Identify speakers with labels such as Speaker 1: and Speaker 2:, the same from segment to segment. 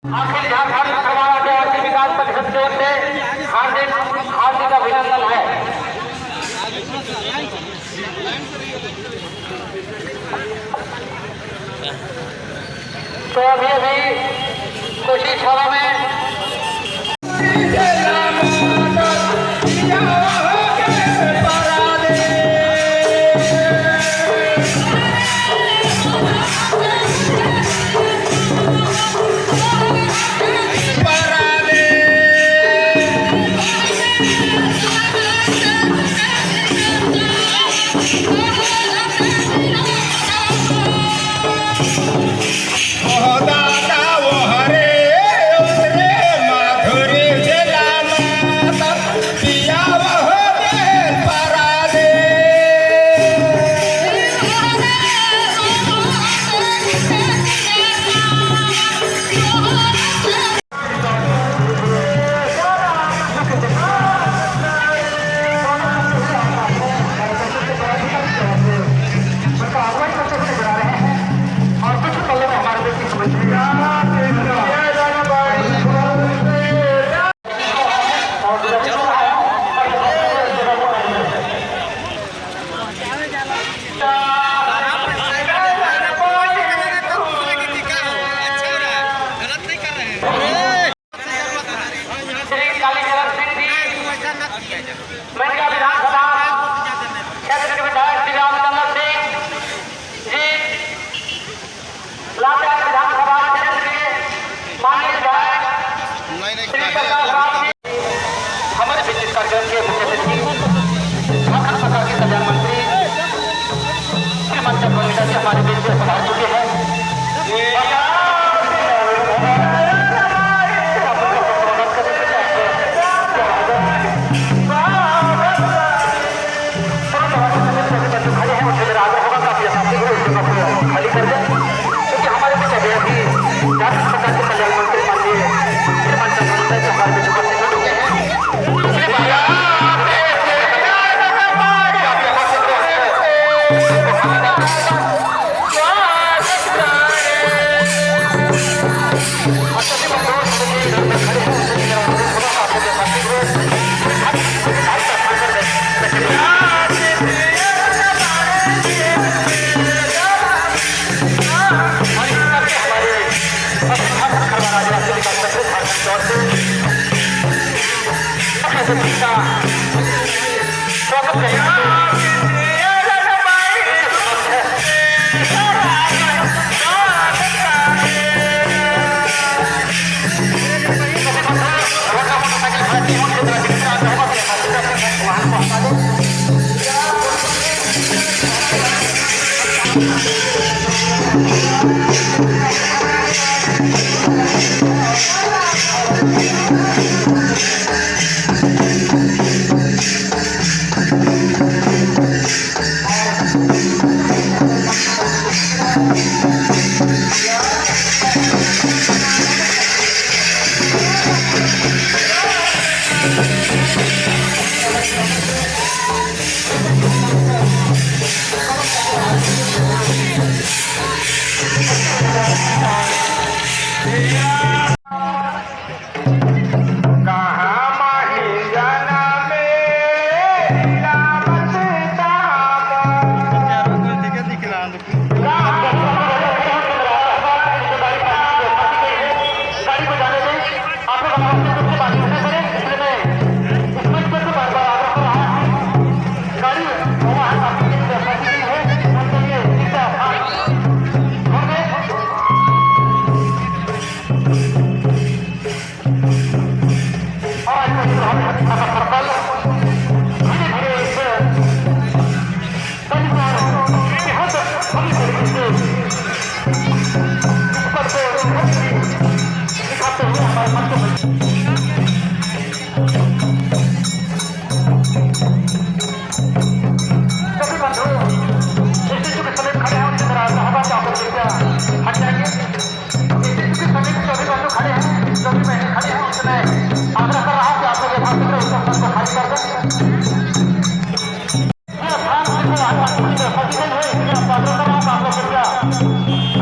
Speaker 1: आखिर झारखंड करवाया गया कि विकास परिषद की ओर से हार्दिक हार्दिक अभिनंदन है। तो अभी कोशिश सभा में हमारे बिजनेस कार्यक्रम के मुख्य सचिव झारखंड सरकार के कल्याण मंत्री श्रीमान चंद्रशेखर जी हमारे बीच में पधार चुके हैं। खाली कर दें क्योंकि हमारे बीच अभी झारखंड सरकार के कल्याण मंत्री माननीय श्रीमान चंद्रशेखर जी हमारे बीच उपस्थित हो चुके हैं।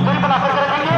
Speaker 1: दूरी बनाकर रखेंगे।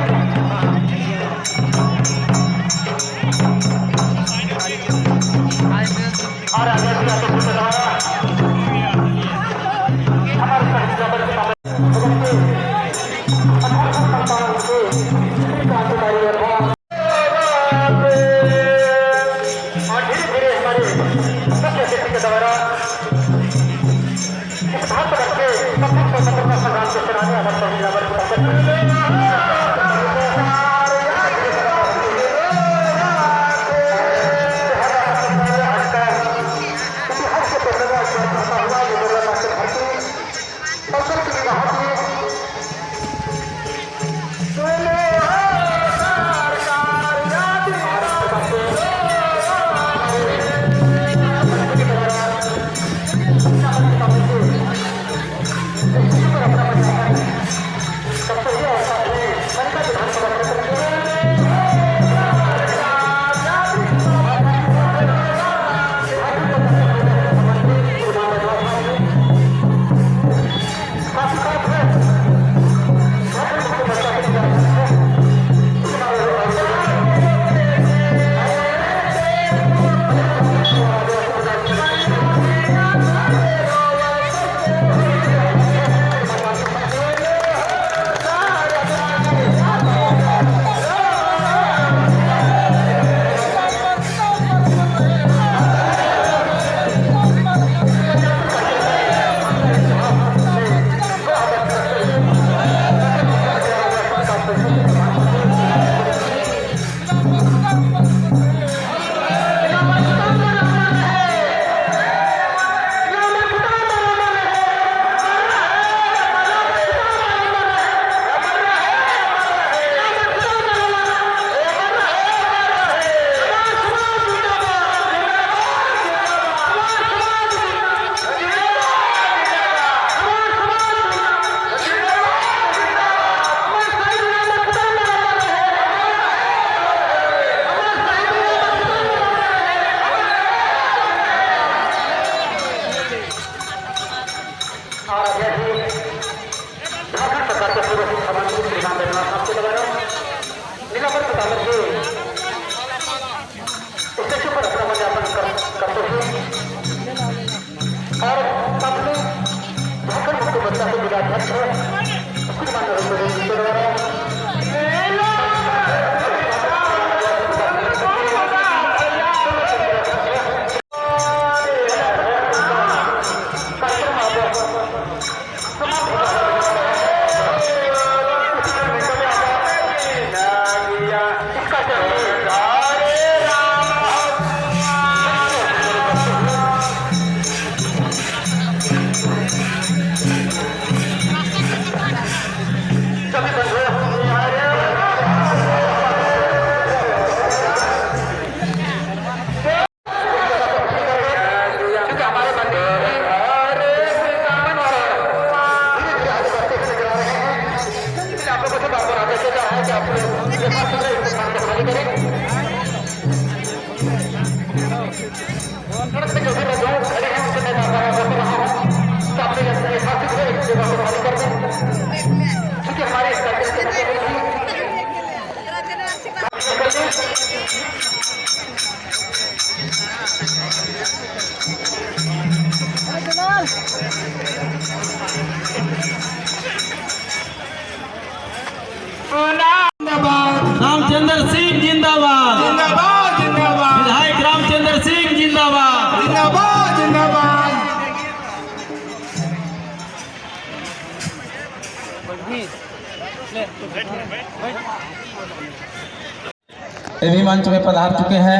Speaker 2: ये भी मंच में पधार चुके हैं।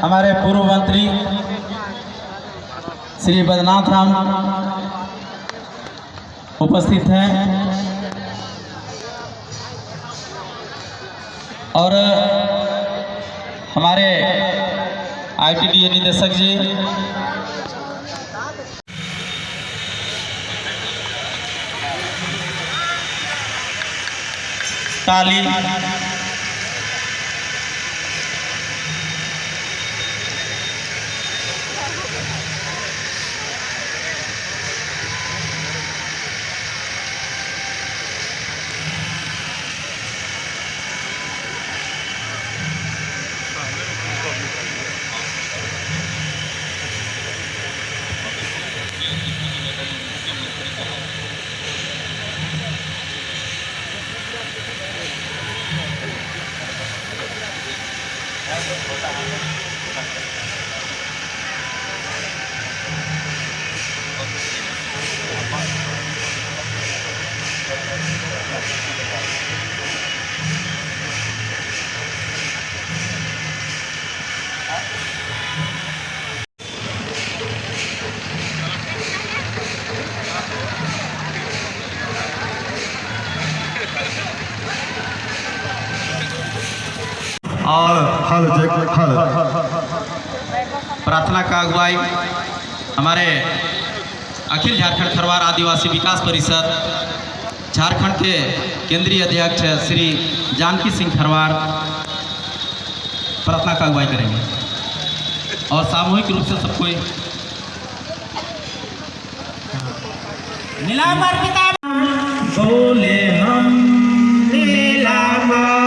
Speaker 2: हमारे पूर्व मंत्री श्री बैद्यनाथ राम उपस्थित हैं और हमारे ITDA निदेशक जी ताली
Speaker 3: और हल
Speaker 2: प्रार्थना का अगुवाई हमारे अखिल झारखंड खरवार आदिवासी विकास परिषद झारखंड के केंद्रीय अध्यक्ष श्री जानकी सिंह खरवार प्रार्थना का अगुवाई करेंगे और सामूहिक रूप से सब कोई नीलांबर पिता बोले हम नीलांबर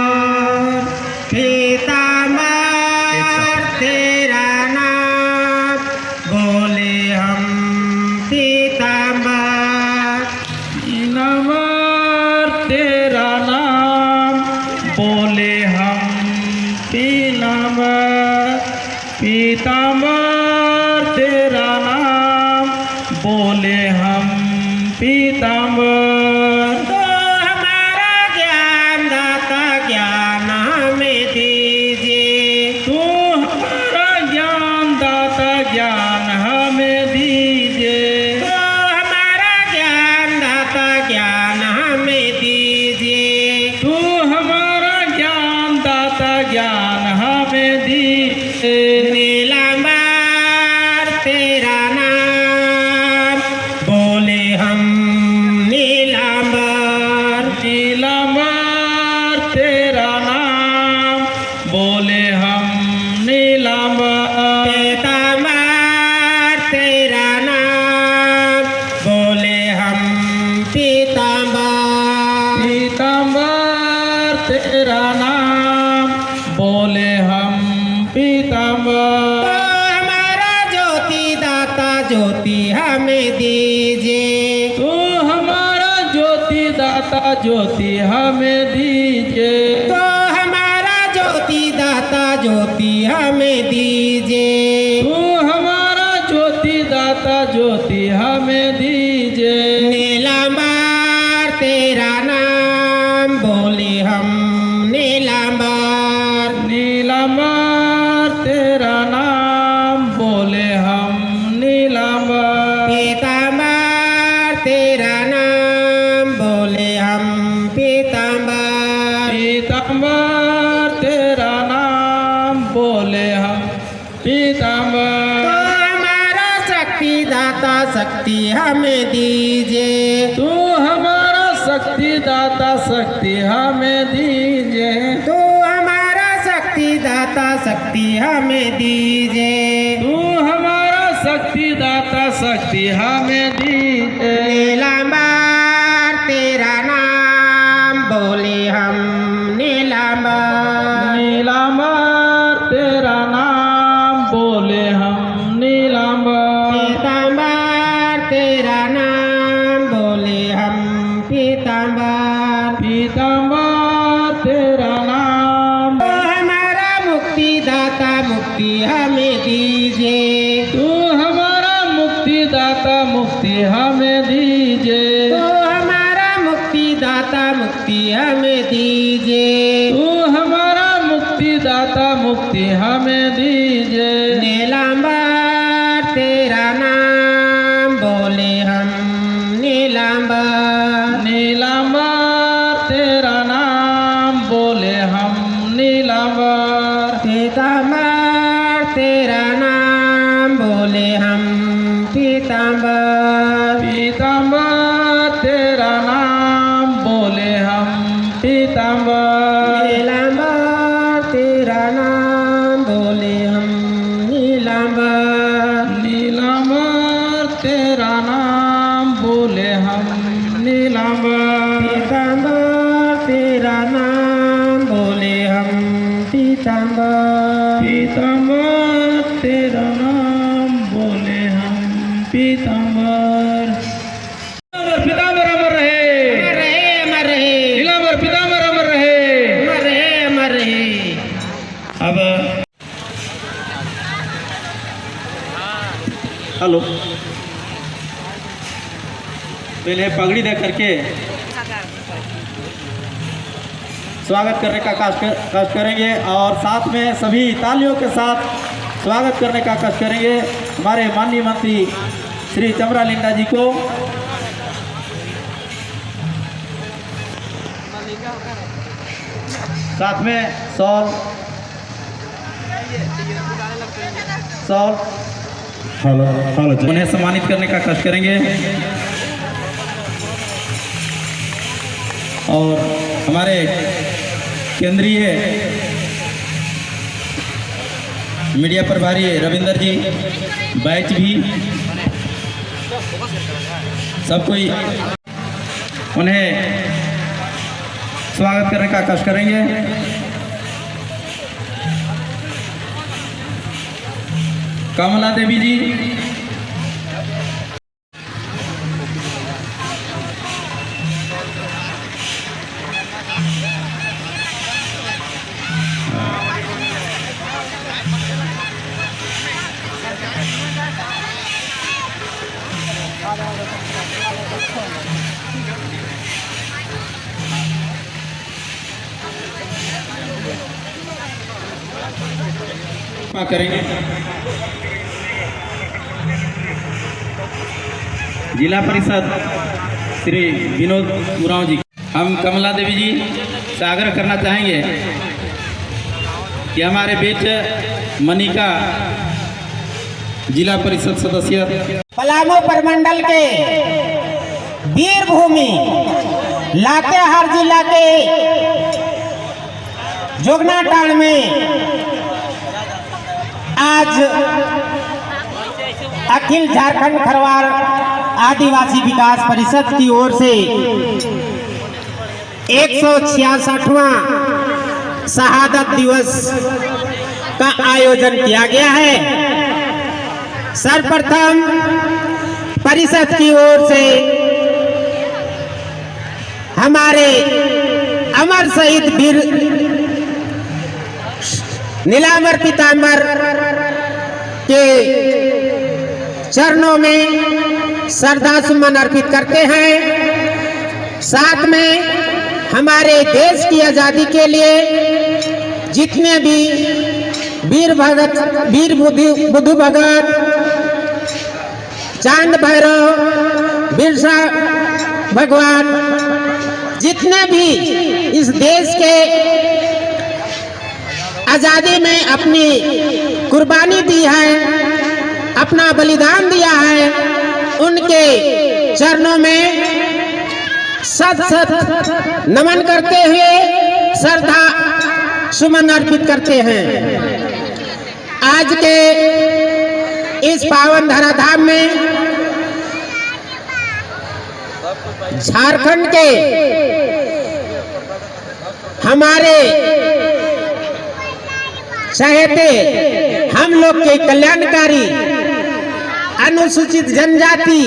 Speaker 2: तेरा नाम बोले हम पीतांबर तेरा नाम बोले हम पीतांबर तेरा नाम बोले हम पीतांबर तो हमारा ज्ञान दाता ज्ञान हमें दीजिए तो हमारा ज्ञान दाता ज्ञान हमें दीजिए तो हमारा ज्ञान दाता ज्ञान हमें दीजिए तो हमारा ज्ञान दाता ज्ञान हमें दीजिए नीलांबर तेरा नाम बोले हम नीलांबर तेरा नाम बोले हम नीलांबर पीतांबर तेरा नाम बोले हम पीतांबर तेरा नाम बोले हम पीतांबर हमारा ज्योति दाता ज्योति हमें दीजिए तो हमारा ज्योति दाता ज्योति हमें दीजिए तो हमारा ज्योति दाता ज्योति हमें दीजिए तो हमारा ज्योति दाता ज्योति हमें दीजिए नीलांबर तेरा नाम बोले हम नीलांबर तेरा नाम बोले हम नीलांबर पीतांबर तेरा नाम बोले हम पीतांबर तेरा नाम बोले हम पीतांबर तो हमारा शक्ति दाता शक्ति हमें दीजिए तो हमारा शक्ति दाता शक्ति हमें दीजिए तो हमारा शक्ति दाता शक्ति हमें दीजिए तो हमारा शक्ति दाता शक्ति हमें दीजिए नीलांबर तेरा नाम बोले हम नीलांबर तेरा नाम बोले हम नीलांबर पीतांबर तेरा नाम बोले हम पीतांबर तेरा नाम तो हमारा मुक्ति दाता मुक्ति हमें दीजिए तो हमारा मुक्ति दाता मुक्ति हमें दीजिए तो हमारा मुक्ति दाता मुक्ति हमें दीजिए तो हमारा मुक्ति दाता मुक्ति हमें दीजिए। नीलांबर तेरा नाम बोले हम, नीलांबर नीलांबर तेरा नाम बोले हम, नीलांबर पीतांबर तेरा नाम बोले हम, पीतांबर पीतांबर तेरा नाम बोले हम, पीतांबर नीलांबर तेरा नाम बोले हम, नीलांबर नीलांबर तेरा नाम बोले हम, नीलांबर पीतांबर तेरा नाम बोले हम, पीतांबर पीतांबर तेरा नाम बोले हम, पीतांबर पीतांबर अमर रहे, अमर रहे नीलांबर पीतांबर अमर रहे, अमर रहे। अब
Speaker 3: हेलो, पहले पगड़ी दे करके स्वागत करने का कष्ट करेंगे और साथ में सभी तालियों के साथ स्वागत करने का कष्ट करेंगे हमारे माननीय मंत्री श्री चमरा लिंडा जी को। साथ में सॉल उन्हें सम्मानित करने का कष्ट करेंगे और हमारे केंद्रीय मीडिया प्रभारी रविंदर जी, बैच भी सब कोई उन्हें स्वागत करने का कष्ट करेंगे। कमला देवी जी, करेंगे जिला परिषद श्री विनोद उरांव जी। हम कमला देवी जी से आग्रह करना चाहेंगे कि हमारे बेट मनिका जिला परिषद सदस्य
Speaker 2: पलामू प्रमंडल के वीर भूमि लातेहार जिला के जोगनाटांड में आज अखिल झारखंड खरवार आदिवासी विकास परिषद की ओर से 166वां शहादत दिवस का आयोजन किया गया है। सर्वप्रथम परिषद की ओर से हमारे अमर शहीद वीर नीलांबर पीतांबर के चरणों में श्रद्धा सुमन अर्पित करते हैं। साथ में हमारे देश की आजादी के लिए जितने भी वीर बुद्धू भगत, चांद भैरव, बिरसा भगवान, जितने भी इस देश के आजादी में अपनी कुर्बानी दी है, अपना बलिदान दिया है, उनके चरणों में सत नमन करते हुए श्रद्धा सुमन अर्पित करते हैं। आज के इस पावन धराधाम में झारखंड के हमारे चहेते हम लोग के कल्याणकारी अनुसूचित जनजाति,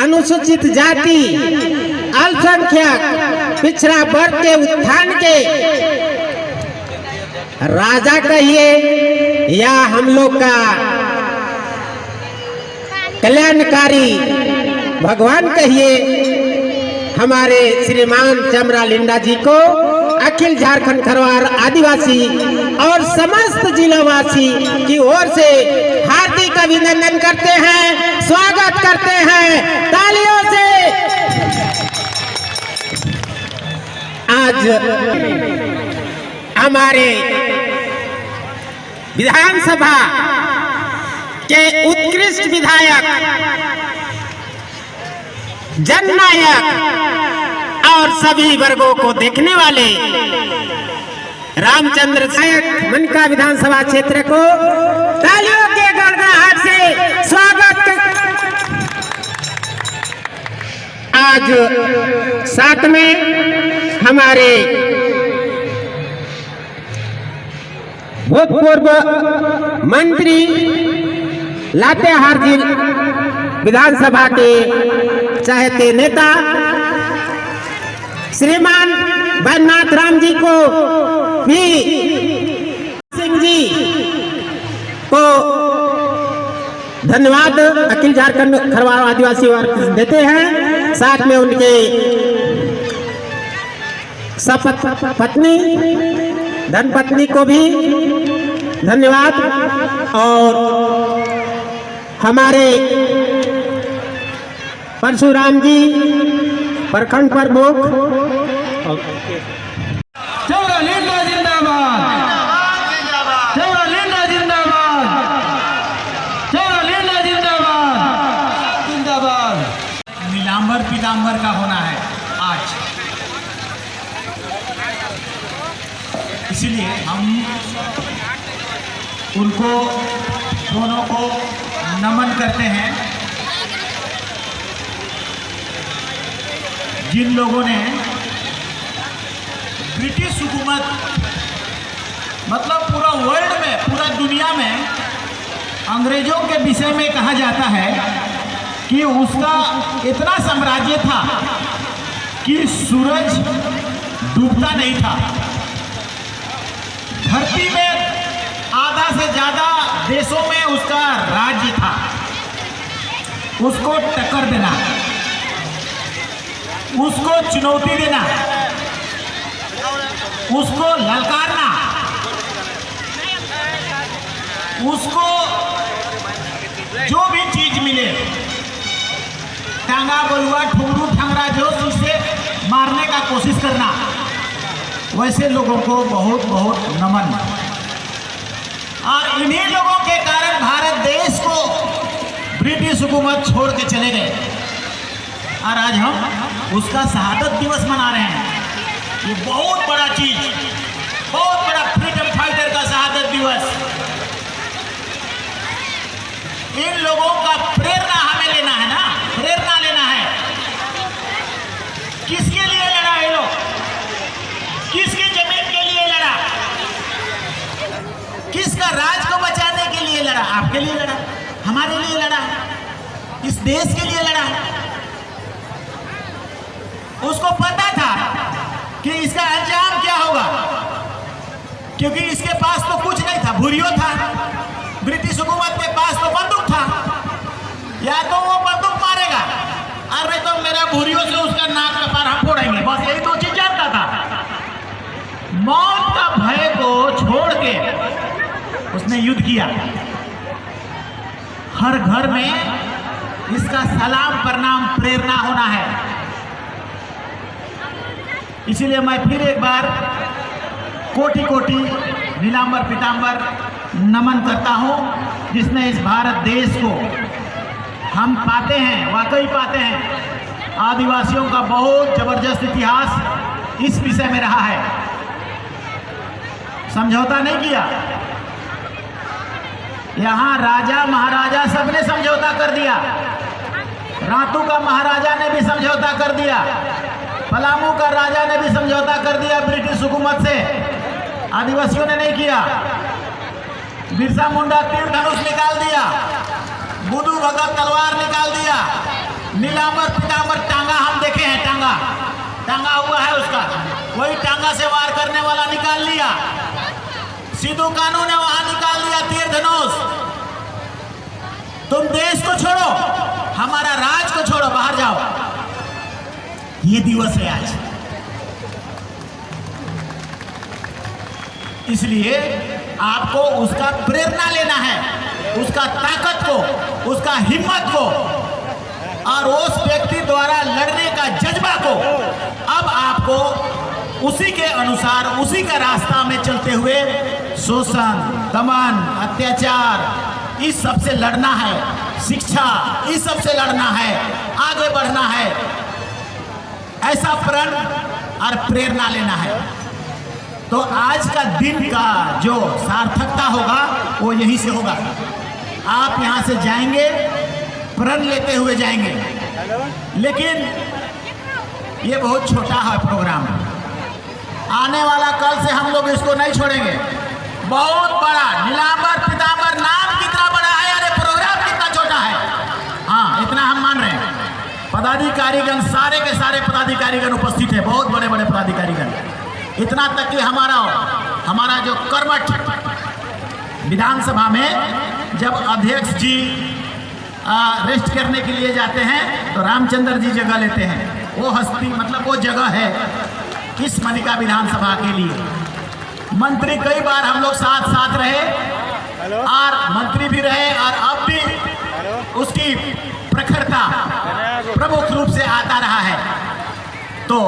Speaker 2: अनुसूचित जाति, अल्पसंख्यक पिछड़ा वर्ग के उत्थान के राजा कहिए या हम लोग का कल्याणकारी भगवान कहिए, हमारे श्रीमान चमरा लिंडा जी को अखिल झारखंड खरवार आदिवासी और समस्त जिलावासी की ओर से हार्दिक अभिनंदन करते हैं, स्वागत करते हैं तालियों से। आज हमारे विधानसभा के उत्कृष्ट विधायक, जननायक और सभी वर्गों को देखने वाले रामचंद्र नायक मनका विधानसभा क्षेत्र को तालियों के गड़गड़ाहट से स्वागत आज साथ में हमारे भूतपूर्व मंत्री लातेहार विधानसभा के चाहते नेता श्रीमान बैद्यनाथ राम जी को भी सिंह जी को धन्यवाद अखिल झारखंड खरवार आदिवासी वर्ग देते हैं। साथ में उनके सपत पत्नी धर्मपत्नी को भी धन्यवाद और हमारे परशुराम जी प्रखंड प्रमुख
Speaker 3: चौरालीला जिंदाबाद, चौरालीला जिंदाबाद, चौरालीला जिंदाबाद, जिंदाबाद। नीलांबर पीतांबर का होना है आज, इसीलिए हम उनको दोनों को नमन करते हैं जिन लोगों ने ब्रिटिश हुकूमत, मतलब पूरा वर्ल्ड में, पूरा दुनिया में अंग्रेजों के विषय में कहा जाता है कि उसका इतना साम्राज्य था कि सूरज डूबता नहीं था। धरती में आधा से ज्यादा देशों में उसका राज्य था। उसको टक्कर देना, उसको चुनौती देना, उसको ललकारना, उसको जो भी चीज मिले, टांगा बलुआ ठुमरू ठंगरा जो उससे मारने का कोशिश करना, वैसे लोगों को बहुत बहुत नमन। और इन्हीं लोगों के कारण भारत देश को ब्रिटिश हुकूमत छोड़ के चले गए और आज हम उसका शहादत दिवस मना रहे हैं। ये बहुत बड़ा चीज, बहुत बड़ा फ्रीडम फाइटर का शहादत दिवस। इन लोगों का प्रेरणा हमें लेना है ना, प्रेरणा लेना है। किसके लिए लड़ा ये लोग, किसकी जमीन के लिए लड़ा, किसका राज को बचाने के लिए लड़ा? आपके लिए लड़ा, हमारे लिए लड़ा, इस देश के लिए लड़ा। उसको पता था कि इसका अंजाम क्या होगा, क्योंकि इसके पास तो कुछ नहीं था, भूरियो था। ब्रिटिश हुकूमत के पास तो बंदूक था, या तो वो बंदूक मारेगा और नहीं तो मेरा भूरियो से उसका नाक का पार हम फोड़ेंगे। बस यही दो चीज जानता था। मौत का भय को छोड़ के उसने युद्ध किया। हर घर में इसका सलाम प्रणाम प्रेरणा होना है। इसीलिए मैं फिर एक बार कोटि कोटि नीलांबर पीतांबर नमन करता हूं, जिसने इस भारत देश को हम पाते हैं, वाकई पाते हैं। आदिवासियों का बहुत जबरदस्त इतिहास इस विषय में रहा है। समझौता नहीं किया, यहाँ राजा महाराजा सबने समझौता कर दिया। रातू का महाराजा ने भी समझौता कर दिया, पलामू का राजा ने भी समझौता कर दिया ब्रिटिश हुकूमत से। आदिवासियों ने नहीं किया। बिरसा मुंडा तीर धनुष निकाल दिया, बुद्धू भगत तलवार निकाल दिया, नीलांबर पीतांबर टांगा हम देखे हैं, टांगा हुआ है उसका, वही टांगा से वार करने वाला निकाल लिया। सिद्धू कानू ने वहां निकाल दिया तीर धनुष। तुम देश को छोड़ो, हमारा राज को छोड़ो, बाहर जाओ। ये दिवस है आज। इसलिए आपको उसका प्रेरणा लेना है, उसका ताकत को, उसका हिम्मत को और उस व्यक्ति द्वारा लड़ने का जज्बा को अब आपको उसी के अनुसार, उसी का रास्ता में चलते हुए शोषण, दमन, अत्याचार इस सब से लड़ना है, शिक्षा इस सब से लड़ना है, आगे बढ़ना है, ऐसा प्रण और प्रेरणा लेना है। तो आज का दिन का जो सार्थकता होगा वो यहीं से होगा। आप यहाँ से जाएंगे प्रण लेते हुए जाएंगे, लेकिन ये बहुत छोटा है प्रोग्राम। आने वाला कल से हम लोग इसको नहीं छोड़ेंगे। बहुत बड़ा नीलांबर पीतांबर नाम कितना बड़ा है, अरे प्रोग्राम कितना छोटा है। हाँ, इतना हम मान रहे हैं। पदाधिकारीगण सारे के सारे पदाधिकारीगण उपस्थित है, बहुत बड़े बड़े पदाधिकारीगण। इतना तक कि हमारा जो कर्मठ विधानसभा में जब अध्यक्ष जी रेस्ट करने के लिए जाते हैं तो रामचंद्र जी जगह लेते हैं। वो हस्ती मतलब वो जगह है इस मनिका विधानसभा के लिए। मंत्री कई बार हम लोग साथ साथ रहे और मंत्री भी रहे और अब भी उसकी प्रखरता प्रमुख रूप से आता रहा है। तो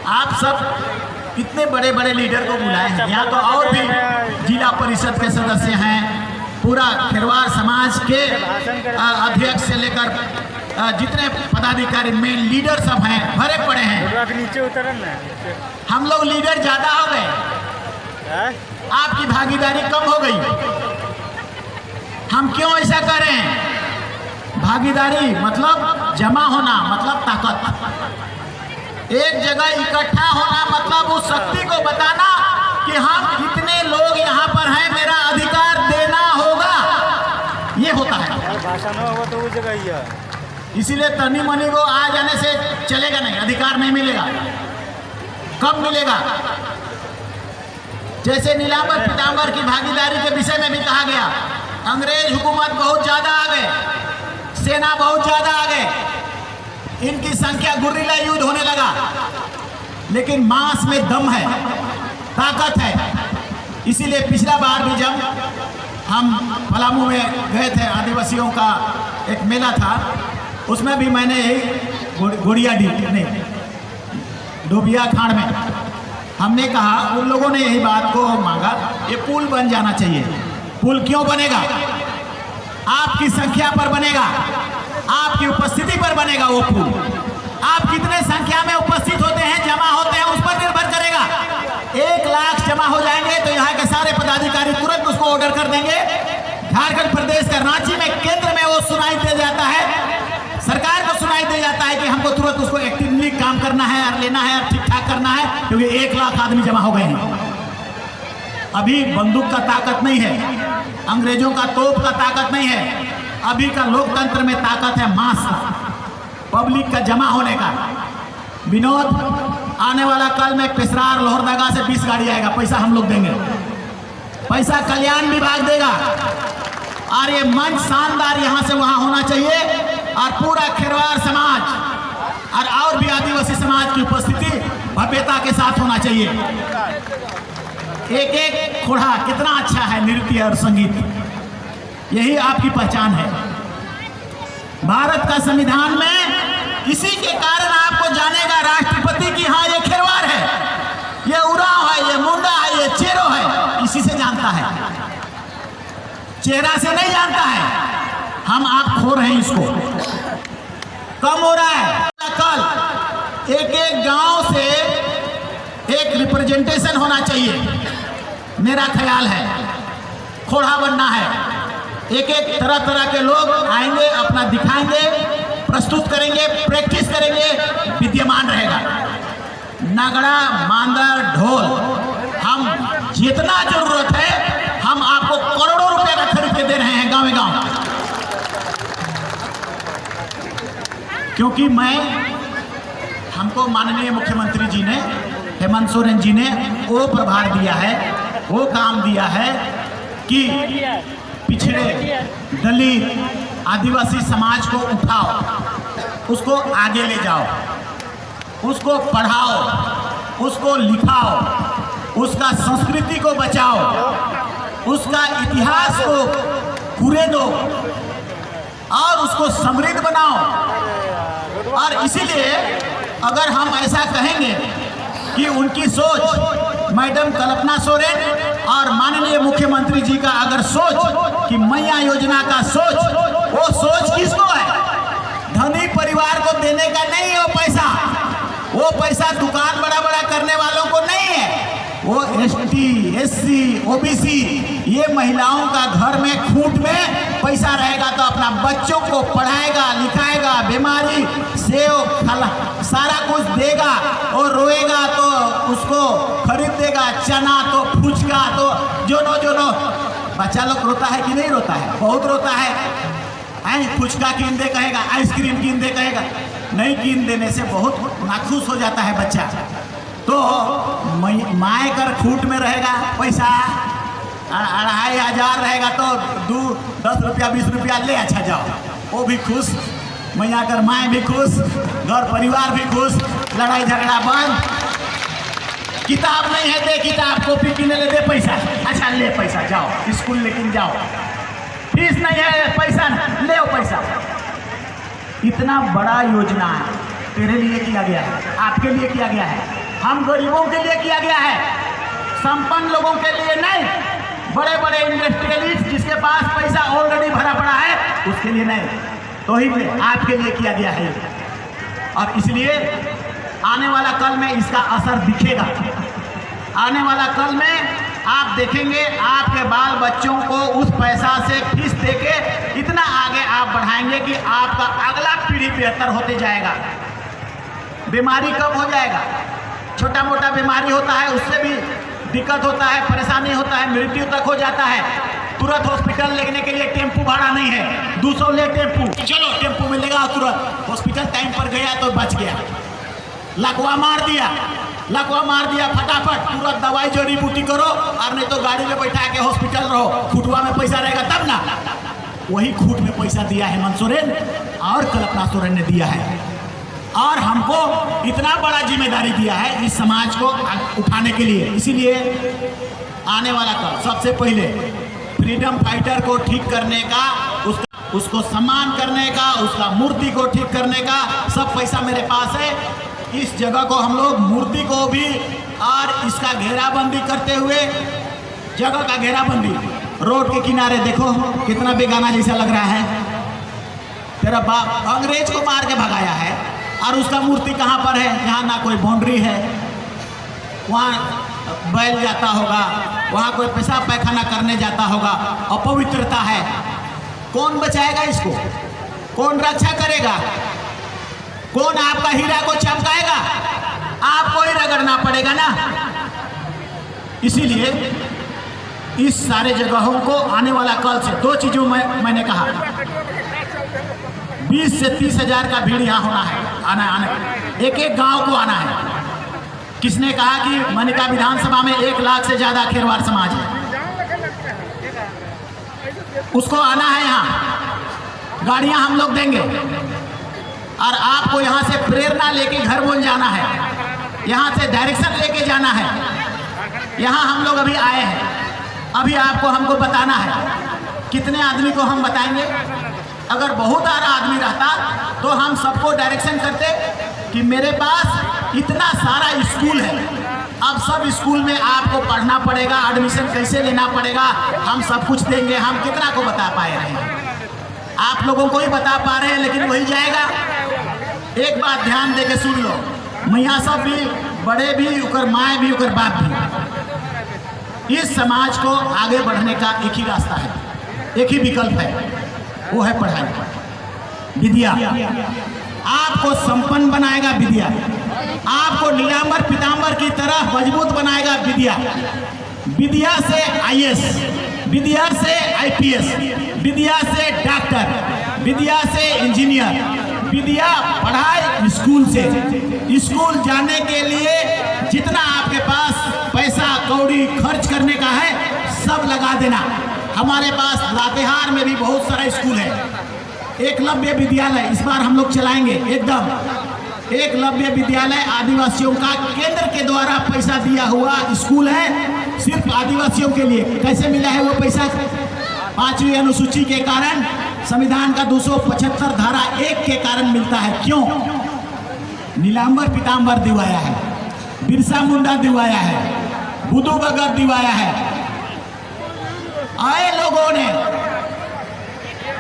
Speaker 3: आप सब इतने बड़े बड़े लीडर को बुलाए हैं, यहाँ तो और भी जिला परिषद के सदस्य हैं, पूरा खिरवार समाज के अध्यक्ष से लेकर जितने पदाधिकारी मेन लीडर सब हैं भरे पड़े हैं।
Speaker 4: नीचे उतरन ना,
Speaker 3: हम लोग लीडर ज्यादा हो गए, आपकी भागीदारी कम हो गई। हम क्यों ऐसा कर रहे हैं? भागीदारी मतलब जमा होना, मतलब ताकत। एक जगह इकट्ठा होना मतलब उस शक्ति को बताना कि हम कितने लोग यहाँ पर हैं, मेरा अधिकार देना होगा, ये होता है।
Speaker 4: भाषा ना होगा तो वो जगह ही है।
Speaker 3: इसीलिए तनी मनी को आ जाने से चलेगा नहीं, अधिकार नहीं मिलेगा। कब मिलेगा? जैसे नीलांबर पीतांबर की भागीदारी के विषय में भी कहा गया, अंग्रेज हुकूमत बहुत ज्यादा आ गए, सेना बहुत ज्यादा आ गए, इनकी संख्या गुर्रिल्ला युद्ध होने लगा, लेकिन मांस में दम है, ताकत है। इसीलिए पिछला बार भी जब हम पलामू में गए थे, आदिवासियों का एक मेला था, उसमें भी मैंने यही डोबिया खाड़ में हमने कहा, उन लोगों ने यही बात को मांगा, ये पुल बन जाना चाहिए। पुल क्यों बनेगा? आपकी संख्या पर बनेगा, आपकी उपस्थिति पर बनेगा वो पुल। आप कितने संख्या में उपस्थित होते हैं, जमा होते हैं, उस पर निर्भर करेगा। 1 लाख जमा हो जाएंगे तो यहाँ के सारे पदाधिकारी तुरंत उसको ऑर्डर कर देंगे। झारखंड प्रदेश का रांची में केंद्र में वो सुनाई दे जाता है, सरकार को सुनाई दे जाता है कि हमको तुरंत उसको एक्टिवली काम करना है और लेना है और ठीक ठाक करना है, क्योंकि 1 लाख आदमी जमा हो गए हैं। अभी बंदूक का ताकत नहीं है, अंग्रेजों का तोप का ताकत नहीं है, अभी का लोकतंत्र में ताकत है मास का, पब्लिक का जमा होने का। विनोद, आने वाला कल में पिसरार लोहरदगा से 20 गाड़ी आएगा, पैसा हम लोग देंगे, पैसा कल्याण विभाग देगा। और ये मंच शानदार यहाँ से वहाँ होना चाहिए और पूरा खिरवार समाज और भी आदिवासी समाज की उपस्थिति भव्यता के साथ होना चाहिए। एक एक खोड़ा कितना अच्छा है, नृत्य और संगीत, यही आपकी पहचान है। भारत का संविधान में इसी के कारण आपको जानेगा राष्ट्रपति की हाँ ये खिरवार है, ये उरांव है, ये मुंडा है, ये चेरो है, इसी से जानता है, चेहरा से नहीं जानता है। हम आप खो रहे हैं, इसको कम हो रहा है। कल एक एक गांव से एक रिप्रेजेंटेशन होना चाहिए, मेरा ख्याल है। खोड़ा बनना है, एक एक तरह तरह के लोग आएंगे, अपना दिखाएंगे, प्रस्तुत करेंगे, प्रैक्टिस करेंगे, विद्यमान रहेगा। नगड़ा, मांदर, ढोल, हम जितना जरूरत है हम आपको करोड़ों रुपए का खरीद के दे रहे हैं गाँव गाँव, क्योंकि हमको माननीय मुख्यमंत्री जी ने, हेमंत सोरेन जी ने वो प्रभार दिया है, वो काम दिया है कि पिछड़े, दलित, आदिवासी समाज को उठाओ, उसको आगे ले जाओ, उसको पढ़ाओ, उसको लिखाओ, उसका संस्कृति को बचाओ, उसका इतिहास को कुरेदो और उसको समृद्ध बनाओ। और इसीलिए अगर हम ऐसा कहेंगे कि उनकी सोच, मैडम कल्पना सोरेन और माननीय मुख्यमंत्री जी का अगर सोच कि मैया योजना का सोच, वो सोच किसको है? धनी परिवार को देने का नहीं है वो पैसा दुकान बड़ा बड़ा करने वालों को नहीं है। वो एसटी, एससी, ओबीसी ये महिलाओं का घर में खूंट में पैसा रहेगा तो अपना बच्चों को पढ़ाएगा, लिखाएगा, बीमारी सेव सारा कुछ देगा, और रोएगा तो उसको खरीद देगा, चना तो फुचका तो जोनो बच्चा लोग रोता है कि नहीं रोता है? बहुत रोता है। फुचका कीन दे कहेगा, आइसक्रीम कीन दे कहेगा, नहीं कीन देने से बहुत नाखुश हो जाता है बच्चा। तो माए कर खूट में रहेगा पैसा 2500 रहेगा तो 10 रुपया 20 रुपया ले, अच्छा जाओ, वो भी खुश, मैया कर माए भी खुश, घर परिवार भी खुश, लड़ाई झगड़ा बंद। किताब नहीं है दे किताब, कॉपी किने ले दे पैसा, अच्छा ले पैसा जाओ स्कूल लेकिन जाओ, फीस नहीं है पैसा ले पैसा। इतना बड़ा योजना है तेरे लिए किया गया है, आपके लिए किया गया है, हम गरीबों के लिए किया गया है, संपन्न लोगों के लिए नहीं। बड़े बड़े इंडस्ट्रियलिस्ट जिसके पास पैसा ऑलरेडी भरा पड़ा है उसके लिए नहीं, तो ही आपके लिए किया गया है। और इसलिए आने वाला कल में इसका असर दिखेगा। आने वाला कल में आप देखेंगे आपके बाल बच्चों को उस पैसा से फीस देके इतना आगे आप बढ़ाएंगे कि आपका अगला पीढ़ी बेहतर होते जाएगा, बीमारी कम हो जाएगा। छोटा मोटा बीमारी होता है उससे भी दिक्कत होता है, परेशानी होता है, मृत्यु तक हो जाता है। तुरंत हॉस्पिटल लेने के लिए टेम्पू भाड़ा नहीं है, 200 ले टेम्पू, चलो टेम्पू मिलेगा, तुरंत हॉस्पिटल टाइम पर गया तो बच गया। लकवा मार दिया फटाफट, तुरंत दवाई जड़ी बूटी करो, और नहीं तो गाड़ी में बैठा के हॉस्पिटल रहो, खुटवा में पैसा रहेगा तब ना। वही खूट में पैसा दिया हेमंत सोरेन और कल्पना सोरेन ने दिया है, और हमको इतना बड़ा जिम्मेदारी दिया है इस समाज को उठाने के लिए। इसीलिए आने वाला कल सबसे पहले फ्रीडम फाइटर को ठीक करने का, उसको सम्मान करने का, उसका मूर्ति को ठीक करने का सब पैसा मेरे पास है। इस जगह को हम लोग मूर्ति को भी और इसका घेराबंदी करते हुए, जगह का घेराबंदी, रोड के किनारे देखो कितना बेगाना जैसा लग रहा है। तेरा बाप अंग्रेज को मार के भगाया है और उसका मूर्ति कहाँ पर है? जहाँ ना कोई बाउंड्री है, वहाँ बैल जाता होगा, वहाँ कोई पेशाब पैखाना करने जाता होगा, अपवित्रता है। कौन बचाएगा इसको? कौन रक्षा करेगा? कौन आपका हीरा को चमकाएगा? आपको ही रगड़ना पड़ेगा ना। इसीलिए इस सारे जगहों को आने वाला कल से 2 चीज़ों में मैंने कहा, 20 से 30 हज़ार का भीड़ यहाँ होना है, आना एक एक गांव को आना है। किसने कहा कि मनिका विधानसभा में 1 लाख से ज़्यादा खेरवाड़ समाज है, उसको आना है। यहाँ गाड़ियाँ हम लोग देंगे और आपको यहाँ से प्रेरणा लेके घर बोल जाना है, यहाँ से डायरेक्शन लेके जाना है। यहाँ हम लोग अभी आए हैं, अभी आपको हमको बताना है कितने आदमी को हम बताएंगे। अगर बहुत सारा आदमी रहता तो हम सबको डायरेक्शन करते कि मेरे पास इतना सारा स्कूल है, अब सब स्कूल में आपको पढ़ना पड़ेगा, एडमिशन कैसे लेना पड़ेगा, हम सब कुछ देंगे। हम कितना को बता पाए रहे हैं? आप लोगों को ही बता पा रहे हैं, लेकिन वही जाएगा। एक बात ध्यान दे के सुन लो, मैया सब भी, बड़े भी, उकर माए भी, उकर बाप भी। इस समाज को आगे बढ़ने का एक ही रास्ता है, एक ही विकल्प है, वो है पढ़ाई, विद्या। आपको संपन्न बनाएगा विद्या, आपको नीलांबर पीतांबर की तरह मजबूत बनाएगा विद्या। विद्या से आईएएस, विद्या से आईपीएस, विद्या से डॉक्टर, विद्या से इंजीनियर। विद्या पढ़ाई स्कूल से। स्कूल जाने के लिए जितना आपके पास पैसा कौड़ी खर्च करने का है सब लगा देना। हमारे पास लातेहार में भी बहुत सारा स्कूल है, एकलव्य विद्यालय इस बार हम लोग चलाएंगे एकदम। एकलव्य विद्यालय आदिवासियों का केंद्र के द्वारा पैसा दिया हुआ स्कूल है, सिर्फ आदिवासियों के लिए। कैसे मिला है वो पैसा? 5वीं अनुसूची के कारण, संविधान का 275 धारा 1 के कारण मिलता है। क्यों? नीलांबर पीताम्बर दिवाया है, बिरसा मुंडा दिवाया है, बुद्धू बगर दिवाया है। आए लोगों ने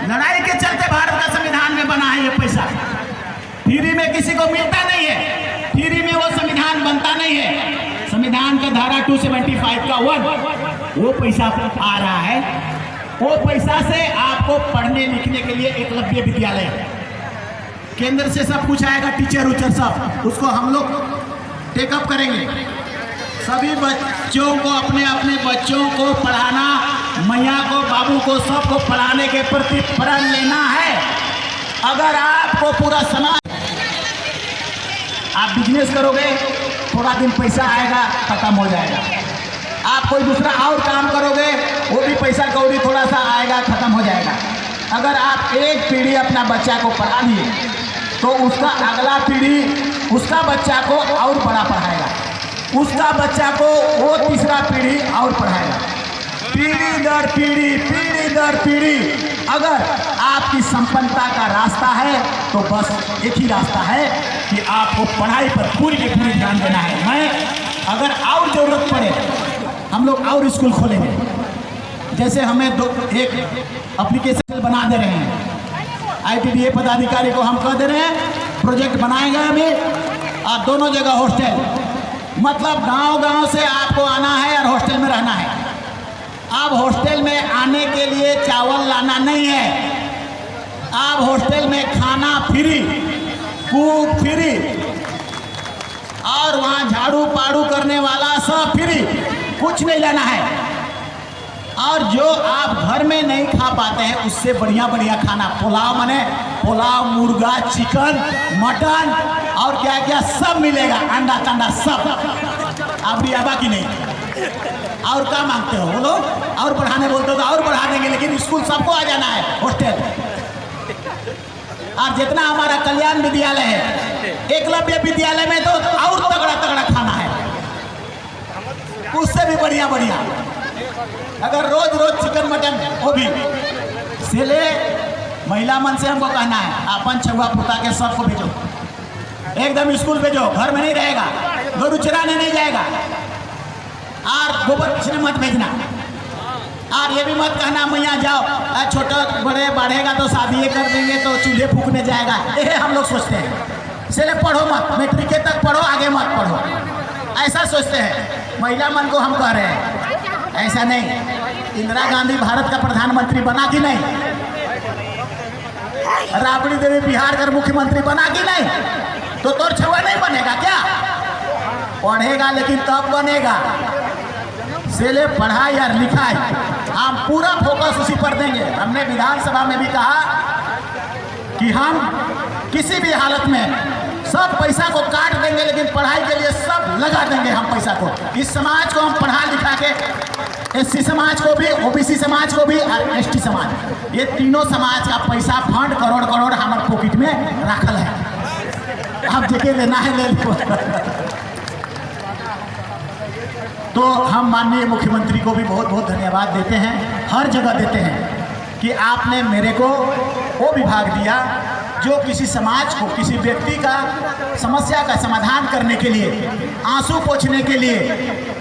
Speaker 3: लड़ाई के चलते भारत का संविधान में बना है ये पैसा। फ्री में किसी को मिलता नहीं है, फ्री में वो संविधान बनता नहीं है। संविधान का धारा 275 का 1 वो पैसा आ रहा है। वो पैसा से आपको पढ़ने लिखने के लिए एकलव्य विद्यालय, केंद्र से सब कुछ आएगा, टीचर उचर सब, उसको हम लोग टेकअप करेंगे। सभी बच्चों को, अपने अपने बच्चों को पढ़ाना, मैया को, बाबू को, सबको पढ़ाने के प्रति प्रण लेना है। अगर आपको पूरा समाज, आप बिजनेस करोगे, थोड़ा दिन पैसा आएगा, खत्म हो जाएगा। आप कोई दूसरा और काम करोगे, वो भी पैसा कौड़ी थोड़ा सा आएगा, खत्म हो जाएगा। अगर आप एक पीढ़ी अपना बच्चा को पढ़ा दिए तो उसका अगला पीढ़ी उसका बच्चा को और बड़ा पढ़ाएगा, उसका बच्चा को वो तीसरा पीढ़ी और पढ़ाएगा। पीढ़ी दर पीढ़ी, पीढ़ी दर पीढ़ी। अगर आपकी संपन्नता का रास्ता है तो बस एक ही रास्ता है कि आपको पढ़ाई पर पूरी की पूरी ध्यान देना है। मैं अगर और जरूरत पड़े हम लोग और स्कूल खोलेंगे। जैसे हमें एक एप्लीकेशन बना दे रहे हैं, ITDA पदाधिकारी को हम कह दे रहे हैं प्रोजेक्ट बनाएंगे हमें, और दोनों जगह हॉस्टल, मतलब गांव-गांव से आपको आना है और हॉस्टल में रहना है। अब हॉस्टल में आने के लिए चावल लाना नहीं है, अब हॉस्टल में खाना फ्री, कुक फ्री, और वहाँ झाड़ू पाड़ू करने वाला सब फ्री, कुछ नहीं लेना है। और जो आप घर में नहीं खा पाते हैं उससे बढ़िया बढ़िया खाना, पुलाव माने पुलाव, मुर्गा, चिकन, मटन और क्या क्या सब मिलेगा, अंडा तंडा सब। आप भी आबा की नहीं, और क्या मांगते हो बोलो? और बढ़ाने बोलते हो तो और बढ़ा देंगे, लेकिन स्कूल सबको आ जाना है, हॉस्टल। और जितना हमारा कल्याण विद्यालय है, एकलव्य विद्यालय में तो और तगड़ा तगड़ा खाना है, उससे भी बढ़िया बढ़िया। अगर रोज रोज चिकन मटन, वो भी से ले। महिला मन से हमको कहना है अपन छुआ पुता के सबको भेजो, एकदम स्कूल भेजो, घर में नहीं रहेगा, गरु चराने नहीं जाएगा, और गोबर किसने मत भेजना। और ये भी मत कहना मैया जाओ, छोटा बड़े बढ़ेगा तो शादी कर देंगे तो चूल्हे फूकने जाएगा, ये हम लोग सोचते हैं। इसलिए पढ़ो मत, मैट्रिक तक पढ़ो, आगे मत पढ़ो, ऐसा सोचते हैं। महिला मन को हम कह रहे हैं ऐसा नहीं। इंदिरा गांधी भारत का प्रधानमंत्री बना कि नहीं? राबड़ी देवी बिहार का मुख्यमंत्री बना कि नहीं? तो तोर छुआ नहीं बनेगा क्या? पढ़ेगा लेकिन तब बनेगा। सेले पढ़ाई और लिखाई हम पूरा फोकस उसी पर देंगे। हमने विधानसभा में भी कहा कि हम किसी भी हालत में सब पैसा को काट देंगे, लेकिन पढ़ाई के लिए सब लगा देंगे हम पैसा को। इस समाज को हम पढ़ा लिखा के, SC समाज को भी, OBC समाज को भी और ST समाज, ये तीनों समाज का पैसा फंड करोड़ करोड़ हमारे पॉकेट में रखल है। अब जेके लेना है ले लो। तो हम माननीय मुख्यमंत्री को भी बहुत बहुत धन्यवाद देते हैं, हर जगह देते हैं कि आपने मेरे को वो विभाग दिया जो किसी समाज को, किसी व्यक्ति का समस्या का समाधान करने के लिए, आंसू पोंछने के लिए,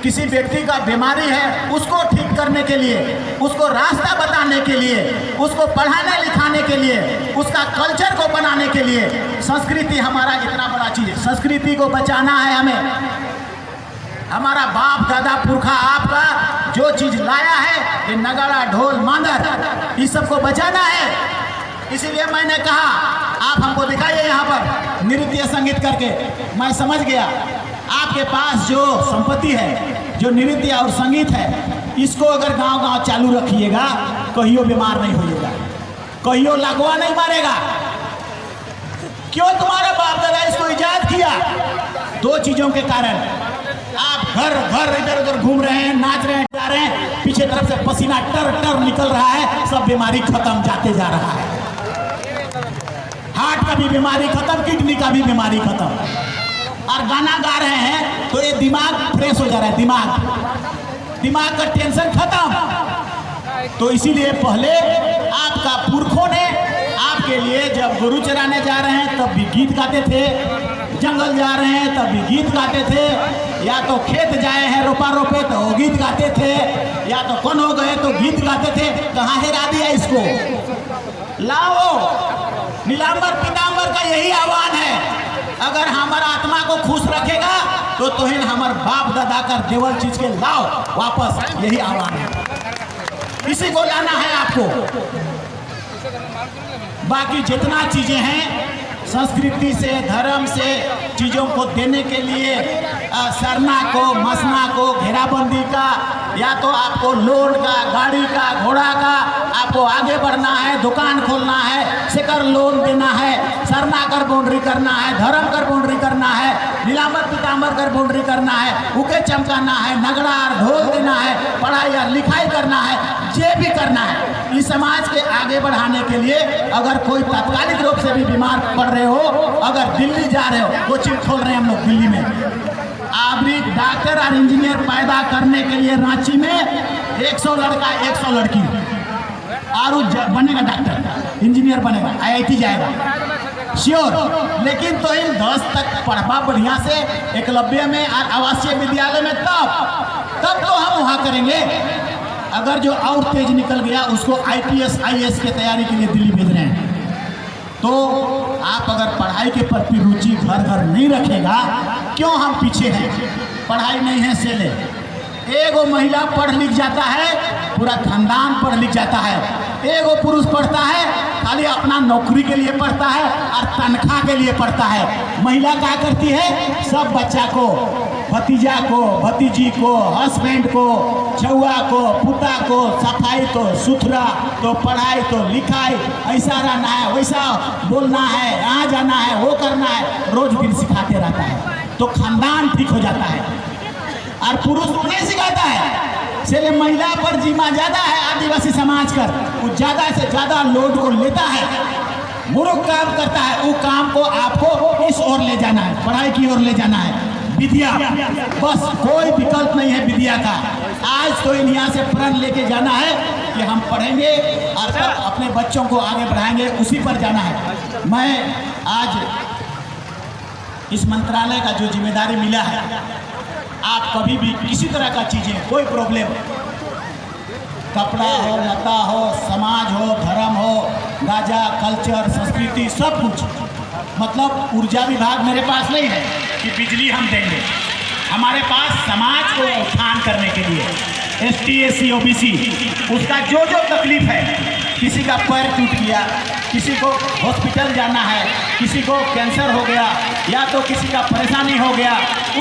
Speaker 3: किसी व्यक्ति का बीमारी है उसको ठीक करने के लिए, उसको रास्ता बताने के लिए, उसको पढ़ाने लिखाने के लिए, उसका कल्चर को बनाने के लिए। संस्कृति हमारा इतना बड़ा चीज़ है, संस्कृति को बचाना है हमें। हमारा बाप दादा पुरखा आपका जो चीज़ लाया है, ये नगाड़ा ढोल मांदर, इस सबको बचाना है। इसीलिए मैंने कहा आप हमको दिखाइए यहाँ पर नृत्य संगीत करके। मैं समझ गया आपके पास जो संपत्ति है, जो नृत्य और संगीत है, इसको अगर गांव-गांव चालू रखिएगा, कहियो बीमार नहीं होइएगा, कहियो लगवा नहीं मारेगा। क्यों तुम्हारा बाप दादा इसको इजाद किया? दो चीज़ों के कारण। आप घर घर इधर उधर घूम रहे हैं, नाच रहे हैं, जा रहे हैं, पीछे तरफ से पसीना टर टर निकल रहा है, सब बीमारी खत्म जाते जा रहा है। हार्ट का भी बीमारी खत्म, किडनी का भी बीमारी खत्म। और गाना गा रहे हैं तो ये दिमाग फ्रेश हो जा रहा है, दिमाग का टेंशन खत्म। तो इसीलिए पहले आपका पुरखों ने आपके लिए जब गुरु चराने जा रहे हैं तब भी गीत गाते थे, जंगल जा रहे हैं तब भी गीत गाते थे, या तो खेत जाए हैं रोपा रोपे तो गीत गाते थे, या तो कौन हो गए तो गीत गाते थे। कहाँ हेरा दिया इसको? लाओ, नीलांबर पीतांबर का यही आह्वान है। अगर हमारा आत्मा को खुश रखेगा तो तोहिन हमार बाप दादा कर देवल चीज के लाओ वापस, यही आह्वान है। इसी को लाना है आपको। बाकी जितना चीजें हैं संस्कृति से, धर्म से चीज़ों को देने के लिए सरना को, मसना को, घेराबंदी का, या तो आपको लोन का, गाड़ी का, घोड़ा का, आपको आगे बढ़ना है, दुकान खोलना है, सेकर लोन देना है, सरना कर बाउंड्री करना है, धर्म कर बाउंड्री करना है, नीलांबर पीतांबर कर बाउंड्री करना है, उके चमकाना है, नगड़ा और ढोल देना है, पढ़ाई और लिखाई करना है, ये भी करना है। इस समाज के आगे बढ़ाने के लिए अगर कोई तात्कालिक रूप से भी बीमार पड़ रहे हो, अगर दिल्ली जा रहे हो, कोचिंग खोल रहे हैं हम लोग दिल्ली में, आबरी डॉक्टर और इंजीनियर पैदा करने के लिए रांची में 100 लड़का 100 लड़की और बनेगा, डॉक्टर इंजीनियर बनेगा, IIT जाएगा श्योर। लेकिन तो इन 10 तक पढ़वा बढ़िया से एकलव्य में और आवासीय विद्यालय में, तब तो हम वहाँ करेंगे। अगर जो और तेज निकल गया उसको IPS IAS की तैयारी के लिए दिल्ली भेज रहे हैं। तो आप अगर पढ़ाई के प्रति रुचि घर घर नहीं रखेगा, क्यों हम पीछे हैं? पढ़ाई नहीं है से ले, एगो महिला पढ़ लिख जाता है, पूरा खानदान पढ़ लिख जाता है। एगो पुरुष पढ़ता है, खाली अपना नौकरी के लिए पढ़ता है और तनख्वाह के लिए पढ़ता है। महिला क्या करती है? सब बच्चा को, भतीजा को, भतीजी को, हस्बैंड को, चौआ को, पुता को, सफाई तो सुथरा, तो पढ़ाई तो लिखाई, ऐसा रहना है, वैसा बोलना है, यहाँ जाना है, वो करना है, रोज दिन सिखाते रहता है। तो खानदान ठीक हो जाता है। और पुरुष नहीं सिखाता है, इसलिए महिला पर जिम्मा ज़्यादा है। आदिवासी समाज कर वो ज़्यादा से ज़्यादा लोड को लेता है, मूर्ख काम करता है। वो काम को आपको इस ओर ले जाना है, पढ़ाई की ओर ले जाना है, विद्या, बस कोई विकल्प नहीं है विद्या का। आज तो यहाँ से प्रण लेके जाना है कि हम पढ़ेंगे और तब अपने बच्चों को आगे बढ़ाएंगे, उसी पर जाना है। मैं आज इस मंत्रालय का जो जिम्मेदारी मिला है, आप कभी भी किसी तरह का चीज़ें, कोई प्रॉब्लम, कपड़ा हो, लता हो, समाज हो, धर्म हो, गाजा, कल्चर, संस्कृति, सब कुछ, मतलब ऊर्जा विभाग मेरे पास नहीं है कि बिजली हम देंगे। हमारे पास समाज को उत्थान करने के लिए ST SC OBC उसका जो जो तकलीफ है, किसी का पैर टूट गया, किसी को हॉस्पिटल जाना है, किसी को कैंसर हो गया, या तो किसी का परेशानी हो गया,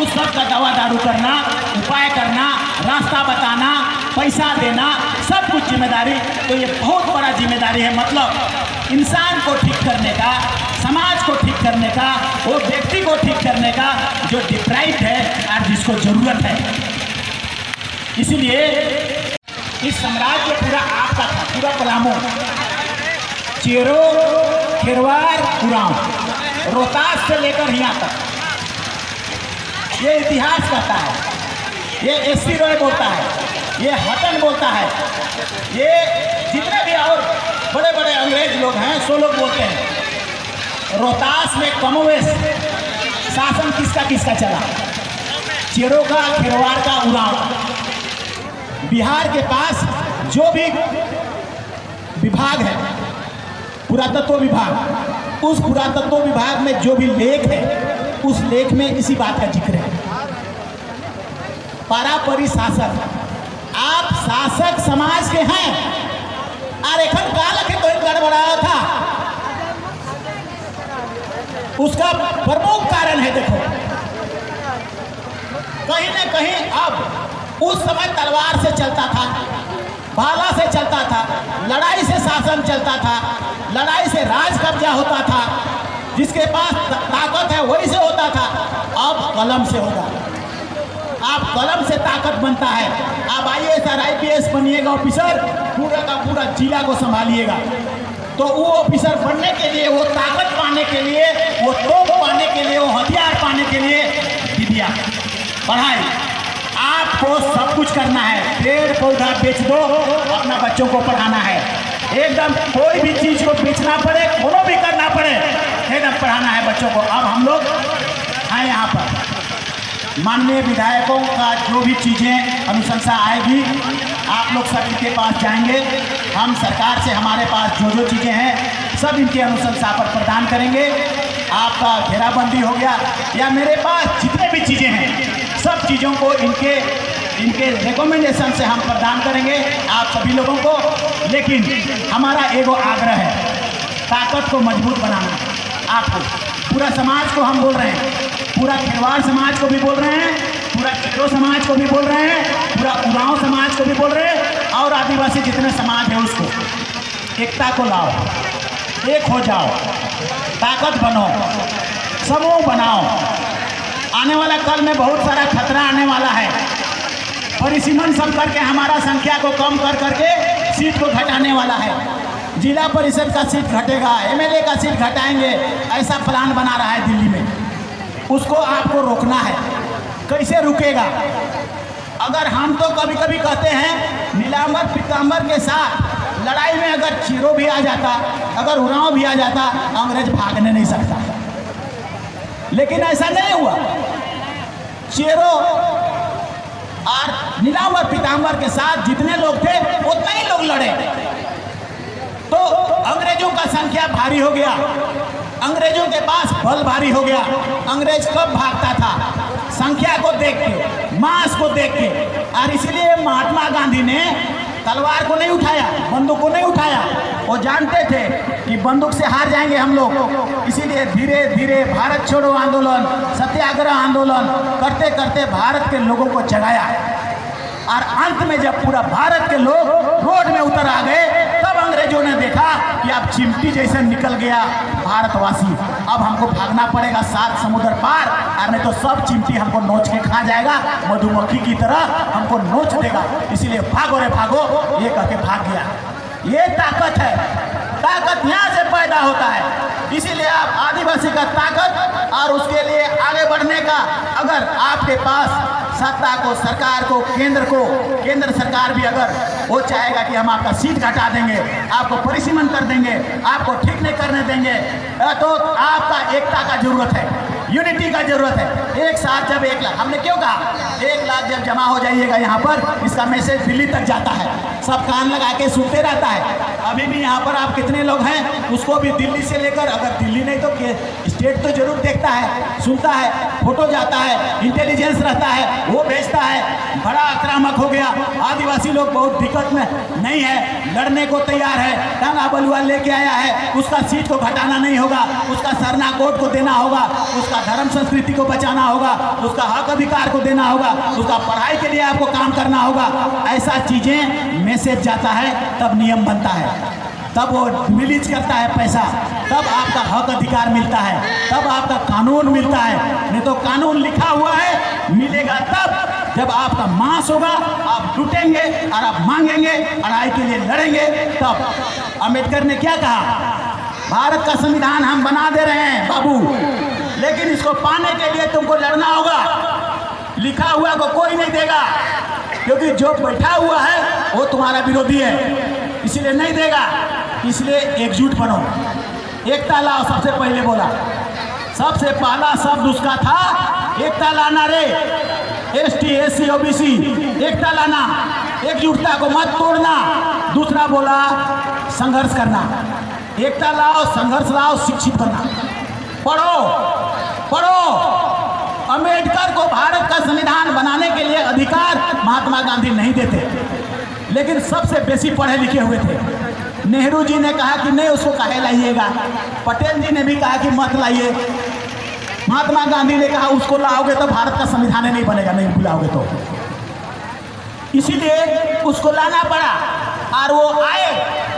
Speaker 3: उस सब का दवा दारू करना, उपाय करना, रास्ता बताना, पैसा देना, सब कुछ जिम्मेदारी। तो ये बहुत बड़ा जिम्मेदारी है। मतलब इंसान को ठीक करने का, समाज को ठीक करने का, वो व्यक्ति को ठीक करने का जो डिप्राइव है और जिसको जरूरत है। इसलिए इस साम्राज्य पूरा आपका था, पूरा पलामू, चेरो, खेरवार, उरांव, रोहतास से लेकर यहाँ तक, ये इतिहास कहता है, ये SC रॉय बोलता है, ये हटन बोलता है, ये जितने भी और बड़े बड़े अंग्रेज लोग हैं सो लोग बोलते हैं। रोहतास में कमोवेश शासन किसका किसका चला? चेरो का, खेरवार का, उरांव। बिहार के पास जो भी विभाग है, पुरातत्व विभाग, उस पुरातत्व विभाग में जो भी लेख है, उस लेख में इसी बात का जिक्र है। पारापरी शासक, आप शासक समाज के हैं और एखन काल के तो गड़बड़ाया था, उसका प्रमुख कारण है। देखो कहीं न कहीं अब, उस समय तलवार से चलता था, भाला से चलता था, लड़ाई से शासन चलता था, लड़ाई से राज कब्जा होता था, जिसके पास ताकत है वही से होता था। अब कलम से होगा, आप कलम से ताकत बनता है। आप IAS और IPS बनिएगा ऑफिसर, पूरा का पूरा जिला को संभालिएगा। तो वो ऑफिसर बनने के लिए, वो ताकत पाने के लिए, वो तोप पाने के लिए, वो हथियार पाने के लिए विद्या, पढ़ाई, आपको सब कुछ करना है। पेड़ पौधा बेच दो, अपना बच्चों को पढ़ाना है। एकदम कोई भी चीज़ को बेचना पड़े, कोनो भी करना पड़े, एकदम पढ़ाना है बच्चों को। अब हम लोग हैं यहाँ पर, माननीय विधायकों का जो भी चीज़ें अनुशंसा आएगी, आप लोग सब इनके पास जाएंगे। हम सरकार से हमारे पास जो चीज़ें हैं सब इनके अनुशंसा पर प्रदान करेंगे। आपका घेराबंदी हो गया या मेरे पास जितने भी चीज़ें हैं सब चीज़ों को इनके रिकमेंडेशन से हम प्रदान करेंगे आप सभी लोगों को। लेकिन हमारा एगो आग्रह है, ताकत को मजबूत बनाना। आपको पूरा समाज को हम बोल रहे हैं, पूरा खेरवाड़ समाज को भी बोल रहे हैं, पूरा चिरो समाज को भी बोल रहे हैं, पूरा उरांव समाज को भी बोल रहे हैं, और आदिवासी जितने समाज है उसको एकता को लाओ, एक हो जाओ, ताकत बनो, समूह बनाओ। आने वाला कल में बहुत सारा खतरा आने वाला है। परिसीमन सब करके हमारा संख्या को कम कर करके सीट को घटाने वाला है। जिला परिषद का सीट घटेगा, एमएलए का सीट घटाएंगे, ऐसा प्लान बना रहा है दिल्ली में। उसको आपको रोकना है। कैसे रुकेगा? अगर हम तो कभी कभी कहते हैं नीलांबर पीतांबर के साथ लड़ाई में अगर चिरो भी आ जाता, अगर उरांव भी आ जाता, अंग्रेज भागने नहीं सकता। लेकिन ऐसा नहीं हुआ। चेरो और नीलांबर पीतांबर के साथ जितने लोग थे उतने ही लोग लड़े, तो अंग्रेजों का संख्या भारी हो गया, अंग्रेजों के पास बल भारी हो गया। अंग्रेज कब भागता था? संख्या को देख के, मास को देख के। और इसलिए महात्मा गांधी ने तलवार को नहीं उठाया, बंदूक को नहीं उठाया। वो जानते थे कि बंदूक से हार जाएंगे हम लोग। इसीलिए धीरे धीरे भारत छोड़ो आंदोलन, सत्याग्रह आंदोलन करते करते भारत के लोगों को जगाया। और अंत में जब पूरा भारत के लोग रोड में उतर आ गए, तब अंग्रेजों ने देखा कि अब चिमटी जैसे निकल गया भारतवासी, अब हमको भागना पड़ेगा 7 समुद्र पार, और नहीं तो सब चिमटी हमको नोच के खा जाएगा, मधुमक्खी की तरह हमको नोच देगा। इसीलिए भागो रे भागो, ये कह के भाग गया। ये ताकत है, ताकत यहाँ से पैदा होता है। इसीलिए आप आदिवासी का ताकत और उसके लिए आगे बढ़ने का, अगर आपके पास सत्ता को, सरकार को, केंद्र सरकार भी अगर वो चाहेगा कि हम आपका सीट घटा देंगे, आपको परिसीमन कर देंगे, आपको ठीक नहीं करने देंगे, तो आपका एकता का जरूरत है, यूनिटी का जरूरत है। एक साथ जब 1 लाख, हमने क्यों कहा 1 लाख जब जमा हो जाइएगा यहाँ पर, इसका मैसेज दिल्ली तक जाता है, सब कान लगा के सुनते रहता है। अभी भी यहाँ पर आप कितने लोग हैं, उसको भी दिल्ली से लेकर, अगर दिल्ली नहीं तो स्टेट तो जरूर देखता है, सुनता है, फोटो जाता है, इंटेलिजेंस रहता है, वो भेजता है। बड़ा आक्रामक हो गया, आदिवासी लोग बहुत दिक्कत में नहीं है, लड़ने को तैयार है, टांगा बलुआ लेके आया है, उसका सीट को घटाना नहीं होगा, उसका सरना कोट को देना होगा, उसका धर्म संस्कृति को बचाना होगा, उसका हक अधिकार को देना होगा, उसका पढ़ाई के लिए आपको काम करना होगा। ऐसा चीजें मैसेज जाता है, तब नियम बनता है, तब वो रिलीज करता है पैसा, तब आपका हक अधिकार मिलता है, तब आपका कानून मिलता है। नहीं तो कानून लिखा हुआ है, मिलेगा तब जब आपका मांस होगा, आप लूटेंगे और आप मांगेंगे, अड़ाई के लिए लड़ेंगे तब। अम्बेडकर ने क्या कहा? भारत का संविधान हम बना दे रहे हैं बाबू, लेकिन इसको पाने के लिए तुमको लड़ना होगा। लिखा हुआ को कोई नहीं देगा, क्योंकि जो बैठा हुआ है वो तुम्हारा विरोधी है, इसलिए नहीं देगा। इसलिए एकजुट बनो, एकता लाओ। सबसे पहले बोला, सबसे पहला शब्द उसका था एकता लाना रे, ST SC OBC एकता लाना, एकजुटता को मत तोड़ना। दूसरा बोला संघर्ष करना, एकता लाओ, संघर्ष लाओ, शिक्षित बनना, पढ़ो। अम्बेडकर को भारत का संविधान बनाने के लिए अधिकार महात्मा गांधी नहीं देते, लेकिन सबसे बेसी पढ़े लिखे हुए थे। नेहरू जी ने कहा कि नहीं, उसको काहे लाइएगा। पटेल जी ने भी कहा कि मत लाइए। महात्मा गांधी ने कहा उसको लाओगे तो भारत का संविधान नहीं बनेगा, नहीं बुलाओगे तो। इसीलिए उसको लाना पड़ा, और वो आए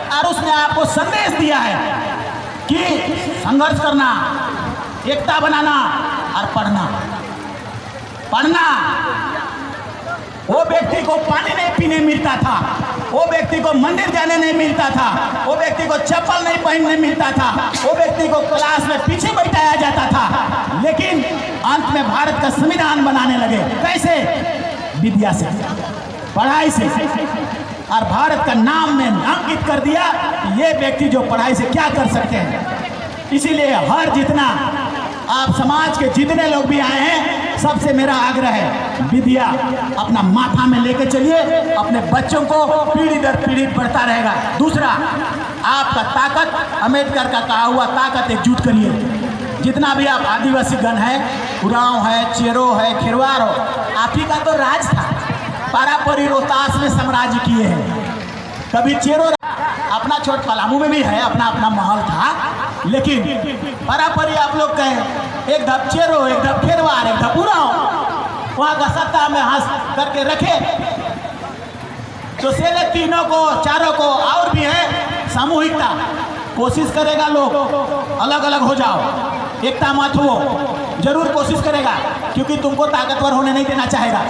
Speaker 3: और उसने आपको संदेश दिया है कि संघर्ष करना, एकता बनाना और पढ़ना। वो व्यक्ति को पानी नहीं पीने मिलता था, वो व्यक्ति को मंदिर जाने नहीं मिलता था, वो व्यक्ति को चप्पल नहीं पहनने मिलता था, वो व्यक्ति को क्लास में पीछे बैठाया जाता था। लेकिन अंत में भारत का संविधान बनाने लगे। कैसे? विद्या से, पढ़ाई से। और भारत का नाम में अंकित कर दिया ये व्यक्ति जो पढ़ाई से क्या कर सकते हैं। इसीलिए हर जितना आप समाज के जितने लोग भी आए हैं, सबसे मेरा आग्रह है, विद्या अपना माथा में लेके चलिए, अपने बच्चों को पीढ़ी दर पीढ़ी बढ़ता रहेगा। दूसरा, आपका ताकत, अम्बेडकर का कहा हुआ ताकत एकजुट करिए। जितना भी आप आदिवासी गण है, उरांव है, चेरो है, खिरवार हो, आप ही का तो राज था। पारापरी रोहतास में साम्राज्य किए हैं। कभी चेरो अपना छोट पलामू में भी है, अपना अपना महल था। लेकिन पारापरी आप लोग कहें, एक धप चेरो, एक धप खेरवार, एक धप उरांव, वहाँ का सत्ता में हाथ करके रखे तो सेले तीनों को, चारों को। और भी है सामूहिकता, कोशिश करेगा लोग अलग अलग हो जाओ, एकता मत हो, जरूर कोशिश करेगा, क्योंकि तुमको ताकतवर होने नहीं देना चाहेगा।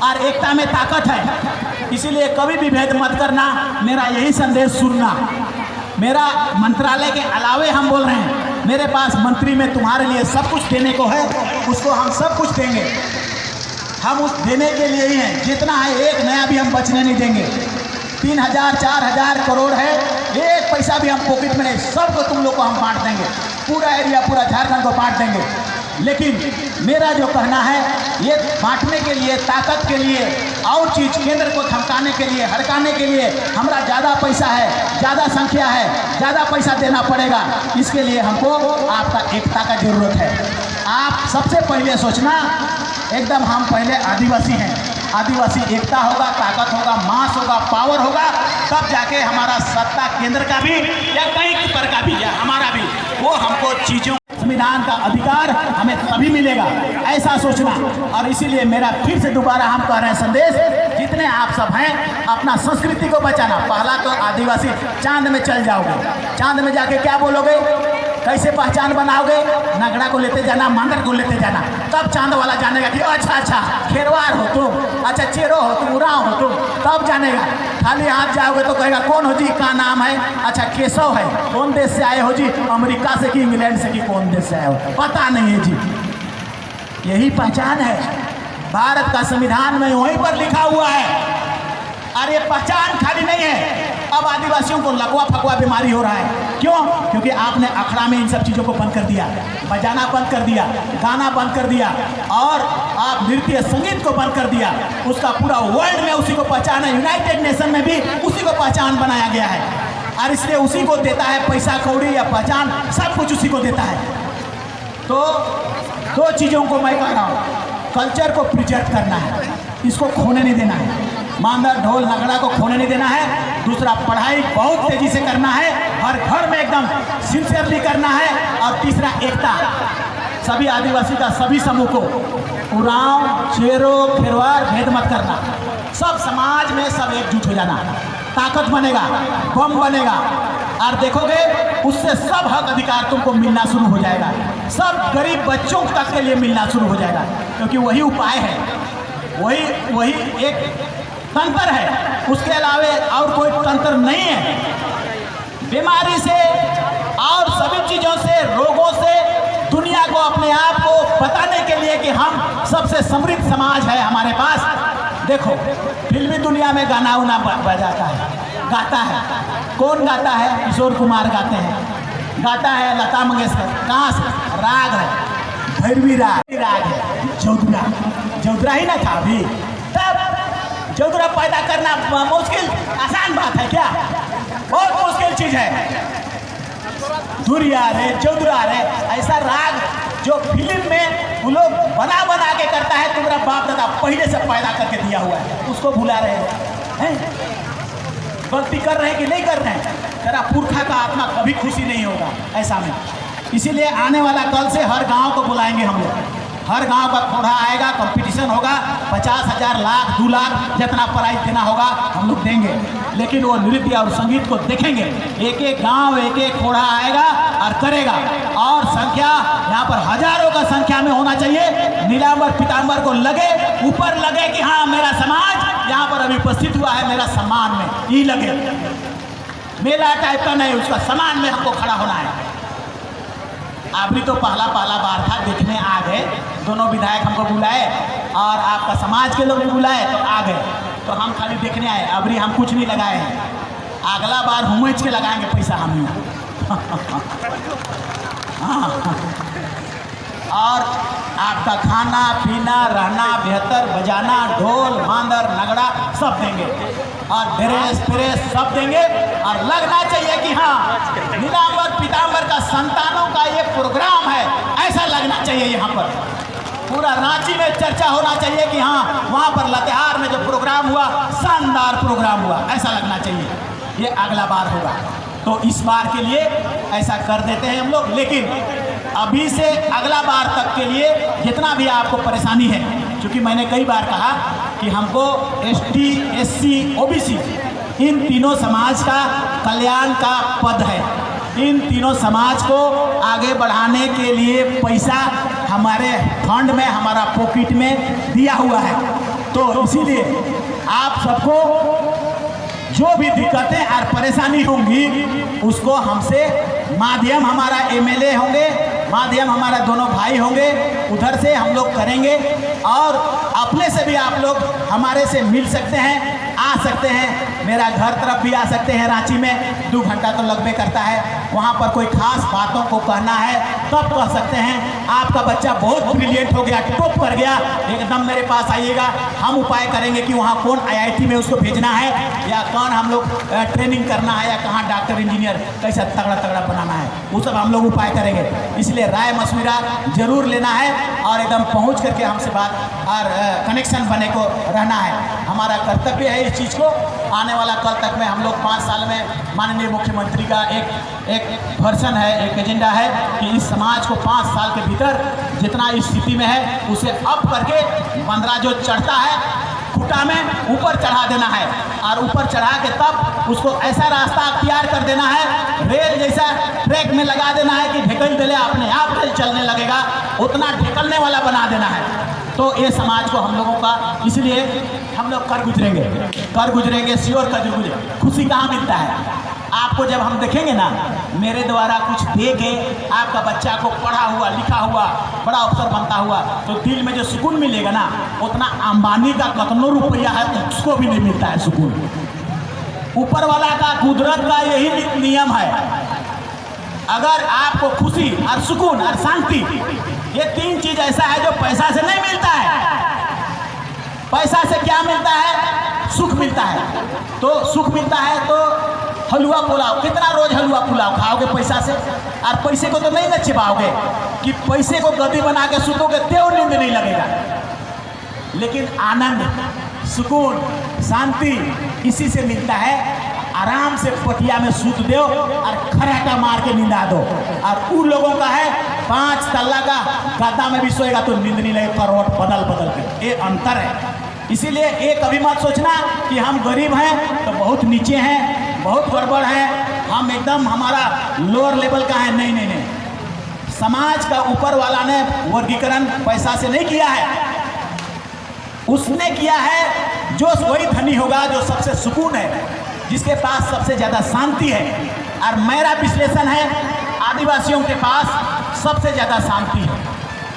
Speaker 3: और एकता में ताकत है, इसीलिए कभी भी भेद मत करना। मेरा यही संदेश सुनना। मेरा मंत्रालय के अलावे हम बोल रहे हैं, मेरे पास मंत्री में तुम्हारे लिए सब कुछ देने को है, उसको हम सब कुछ देंगे। हम उस देने के लिए ही हैं, जितना है एक नया भी हम बचने नहीं देंगे। 3000 4000 करोड़ है, एक पैसा भी हम पॉकेट में नहीं, सबको तुम लोग को हम बांट देंगे, पूरा एरिया, पूरा झारखंड को बांट देंगे। लेकिन मेरा जो कहना है, ये बांटने के लिए, ताकत के लिए, और चीज़ केंद्र को धमकाने के लिए, हड़काने के लिए हमारा ज़्यादा पैसा है, ज़्यादा संख्या है, ज़्यादा पैसा देना पड़ेगा। इसके लिए हमको आपका एकता का ज़रूरत है। आप सबसे पहले सोचना, एकदम हम पहले आदिवासी हैं, आदिवासी एकता होगा, ताकत होगा, मास होगा, पावर होगा, तब जाके हमारा सत्ता केंद्र का भी या कहीं पर का भी या हमारा भी, वो हमको चीज़ों, संविधान का अधिकार हमें तभी मिलेगा, ऐसा सोचना। और इसीलिए मेरा फिर से दोबारा हम कह रहे हैं संदेश, जितने आप सब हैं अपना संस्कृति को बचाना। पहला तो आदिवासी चांद में चल जाओगे, चांद में जाके क्या बोलोगे, कैसे पहचान बनाओगे? नगड़ा को लेते जाना, मांदर को लेते जाना, तब चांद वाला जानेगा कि अच्छा अच्छा खेरवार हो तुम, अच्छा चेरो हो तुम, उरांव हो तुम, तब जानेगा। खाली हाथ जाओगे तो कहेगा कौन हो जी, का नाम है, अच्छा केशव है, कौन देश से आए हो जी, अमेरिका से कि इंग्लैंड से कि कौन देश से आए हो, पता नहीं है जी। यही पहचान है, भारत का संविधान में वहीं पर लिखा हुआ है। और ये पहचान खाली नहीं है, अब आदिवासियों को लकवा फकवा बीमारी हो रहा है। क्यों? क्योंकि आपने अखड़ा में इन सब चीज़ों को बंद कर दिया, बजाना बंद कर दिया, गाना बंद कर दिया, और आप नृत्य संगीत को बंद कर दिया। उसका पूरा वर्ल्ड में उसी को पहचान है, यूनाइटेड नेशन में भी उसी को पहचान बनाया गया है। और इसलिए उसी को देता है पैसा कौड़ी या पहचान, सब कुछ उसी को देता है। तो दो चीज़ों को मैं कह रहा हूँ, कल्चर को प्रिजर्व करना है, इसको खोने नहीं देना है, मांदर ढोल नगड़ा को खोने नहीं देना है। दूसरा, पढ़ाई बहुत तेजी से करना है, हर घर में एकदम सिंसियरली करना है। और तीसरा, एकता, सभी आदिवासी का सभी समूह को, उरांव, चेरो, खेरवार भेद मत करना, सब समाज में सब एकजुट हो जाना, ताकत बनेगा, बम बनेगा। और देखोगे उससे सब हक अधिकार तुमको मिलना शुरू हो जाएगा, सब गरीब बच्चों तक के लिए मिलना शुरू हो जाएगा, क्योंकि वही उपाय है, वही एक तंत्र है, उसके अलावे और कोई तंत्र नहीं है। बीमारी से और सभी चीज़ों से, रोगों से दुनिया को, अपने आप को बताने के लिए कि हम सबसे समृद्ध समाज है हमारे पास। देखो, फिल्मी दुनिया में गाना उना बजाता है, गाता है, कौन गाता है? किशोर कुमार गाते हैं, गाता है लता मंगेशकर, कहाँ से? राग है, भैरवी राग है, चौधरा, चौधरा ही ना था अभी, तब चौधरा पैदा करना मुश्किल, आसान बात है क्या? बहुत मुश्किल चीज़ है। धुरिया रे, चौधरा रे, ऐसा राग जो फिल्म में वो लोग बना बना के करता है, तुम्हारा बाप दादा पहले से पैदा करके दिया हुआ है, उसको भुला रहे हैं। गलती कर रहे हैं कि नहीं कर रहे हैं? तेरा पुरखा का आत्मा कभी खुशी नहीं होगा ऐसा में। इसीलिए आने वाला कल से हर गांव को बुलाएंगे हम लोग, हर गांव का घोड़ा आएगा, कंपटीशन होगा, 50,000 लाख 2 लाख जितना प्राइज देना होगा हम लोग देंगे। लेकिन वो नृत्य और संगीत को देखेंगे, एक एक गांव एक एक घोड़ा आएगा और करेगा। और संख्या यहाँ पर हजारों का संख्या में होना चाहिए, नीलांबर पीतांबर को लगे, ऊपर लगे कि हाँ मेरा समाज यहाँ पर अभी उपस्थित हुआ है मेरा सम्मान में, ये लगे मेला टाइप का नहीं, उसका सम्मान में हमको खड़ा होना है। अभी तो पहला बार था, देखने आ गए, दोनों विधायक हमको बुलाए और आपका समाज के लोग भी बुलाए तो आ गए, तो हम खाली देखने आए। अभी हम कुछ नहीं लगाए हैं, अगला बार हुमच के लगाएंगे पैसा हम हाँ। और आपका खाना पीना रहना बेहतर, बजाना ढोल मांदर नगड़ा सब देंगे और ड्रेस फ्रेस सब देंगे। और लगना चाहिए कि हाँ नीलांबर पीतांबर का संतानों का ये प्रोग्राम है, ऐसा लगना चाहिए। यहाँ पर पूरा रांची में चर्चा होना चाहिए कि हाँ वहाँ पर लातेहार में जो प्रोग्राम हुआ शानदार प्रोग्राम हुआ, ऐसा लगना चाहिए। ये अगला बार होगा, तो इस बार के लिए ऐसा कर देते हैं हम लोग। लेकिन अभी से अगला बार तक के लिए जितना भी आपको परेशानी है, क्योंकि मैंने कई बार कहा कि हमको ST SC OBC इन तीनों समाज का कल्याण का पद है, इन तीनों समाज को आगे बढ़ाने के लिए पैसा हमारे फंड में, हमारा पॉकेट में दिया हुआ है। तो इसीलिए आप सबको जो भी दिक्कतें और परेशानी होंगी उसको हमसे माध्यम, हमारा MLA होंगे, माध्यम हमारा दोनों भाई होंगे, उधर से हम लोग करेंगे। और अपने से भी आप लोग हमारे से मिल सकते हैं, आ सकते हैं, मेरा घर तरफ भी आ सकते हैं। रांची में 2 घंटा तो लगभग करता है, वहाँ पर कोई खास बातों को कहना है तब कह सकते हैं। आपका बच्चा बहुत ब्रिलियंट हो गया, टॉप कर गया, एकदम मेरे पास आइएगा, हम उपाय करेंगे कि वहाँ कौन IIT में उसको भेजना है, या कौन हम लोग ट्रेनिंग करना है, या कहाँ डॉक्टर इंजीनियर कैसा तगड़ा बनाना है, वो सब हम लोग उपाय करेंगे। इसलिए राय मशविरा जरूर लेना है और एकदम पहुँच करके हमसे बात और कनेक्शन बने को रहना है। हमारा कर्तव्य है इस चीज़ को। आने वाला कल तक में हम लोग 5 साल में माननीय मुख्यमंत्री का एक वर्जन है, एक एजेंडा है कि इस समाज को 5 साल के भीतर जितना इस स्थिति में है उसे अप करके 15 जो चढ़ता है खुटा में ऊपर चढ़ा देना है, और ऊपर चढ़ा के तब उसको ऐसा रास्ता अख्तियार कर देना है, रेल जैसा ट्रैक में लगा देना है कि ढकेल देले अपने आप रेल चलने लगेगा, उतना ढकेलने वाला बना देना है। तो ये समाज को हम लोगों का, इसलिए हम लोग कर गुजरेंगे श्योर कर गुजरेंगे। खुशी कहाँ मिलता है आपको? जब हम देखेंगे ना मेरे द्वारा कुछ दे के आपका बच्चा को पढ़ा हुआ लिखा हुआ बड़ा अफसर बनता हुआ, तो दिल में जो सुकून मिलेगा ना, उतना अंबानी का कितनों रुपया है उसको भी नहीं मिलता है सुकून। ऊपर वाला का, कुदरत का यही नियम है। अगर आपको खुशी और सुकून और शांति, ये 3 चीज ऐसा है जो पैसा से नहीं मिलता है। पैसा से क्या मिलता है? सुख मिलता है। तो सुख मिलता है तो हलवा पुलाव, कितना रोज हलवा पुलाव खाओगे पैसा से? और पैसे को तो नहीं न छिपाओगे कि पैसे को गद्दी बना के सुतोगे तो नींद नहीं लगेगा। लेकिन आनंद, सुकून, शांति इसी से मिलता है। आराम से पटिया में सूत दो और खराटा मार के नींदा दो। और उन लोगों का है 5 तल्ला का गद्दा में भी सोएगा तो नींद नहीं लगेगा, करवट बदल के। ये अंतर है। इसीलिए ये कभी मत सोचना कि हम गरीब हैं तो बहुत नीचे हैं, बहुत गड़बड़ है, हम एकदम हमारा लोअर लेवल का है। नहीं। समाज का ऊपर वाला ने वर्गीकरण पैसा से नहीं किया है, उसने किया है जो वही धनी होगा जो सबसे सुकून है, जिसके पास सबसे ज़्यादा शांति है। और मेरा विश्लेषण है आदिवासियों के पास सबसे ज़्यादा शांति है,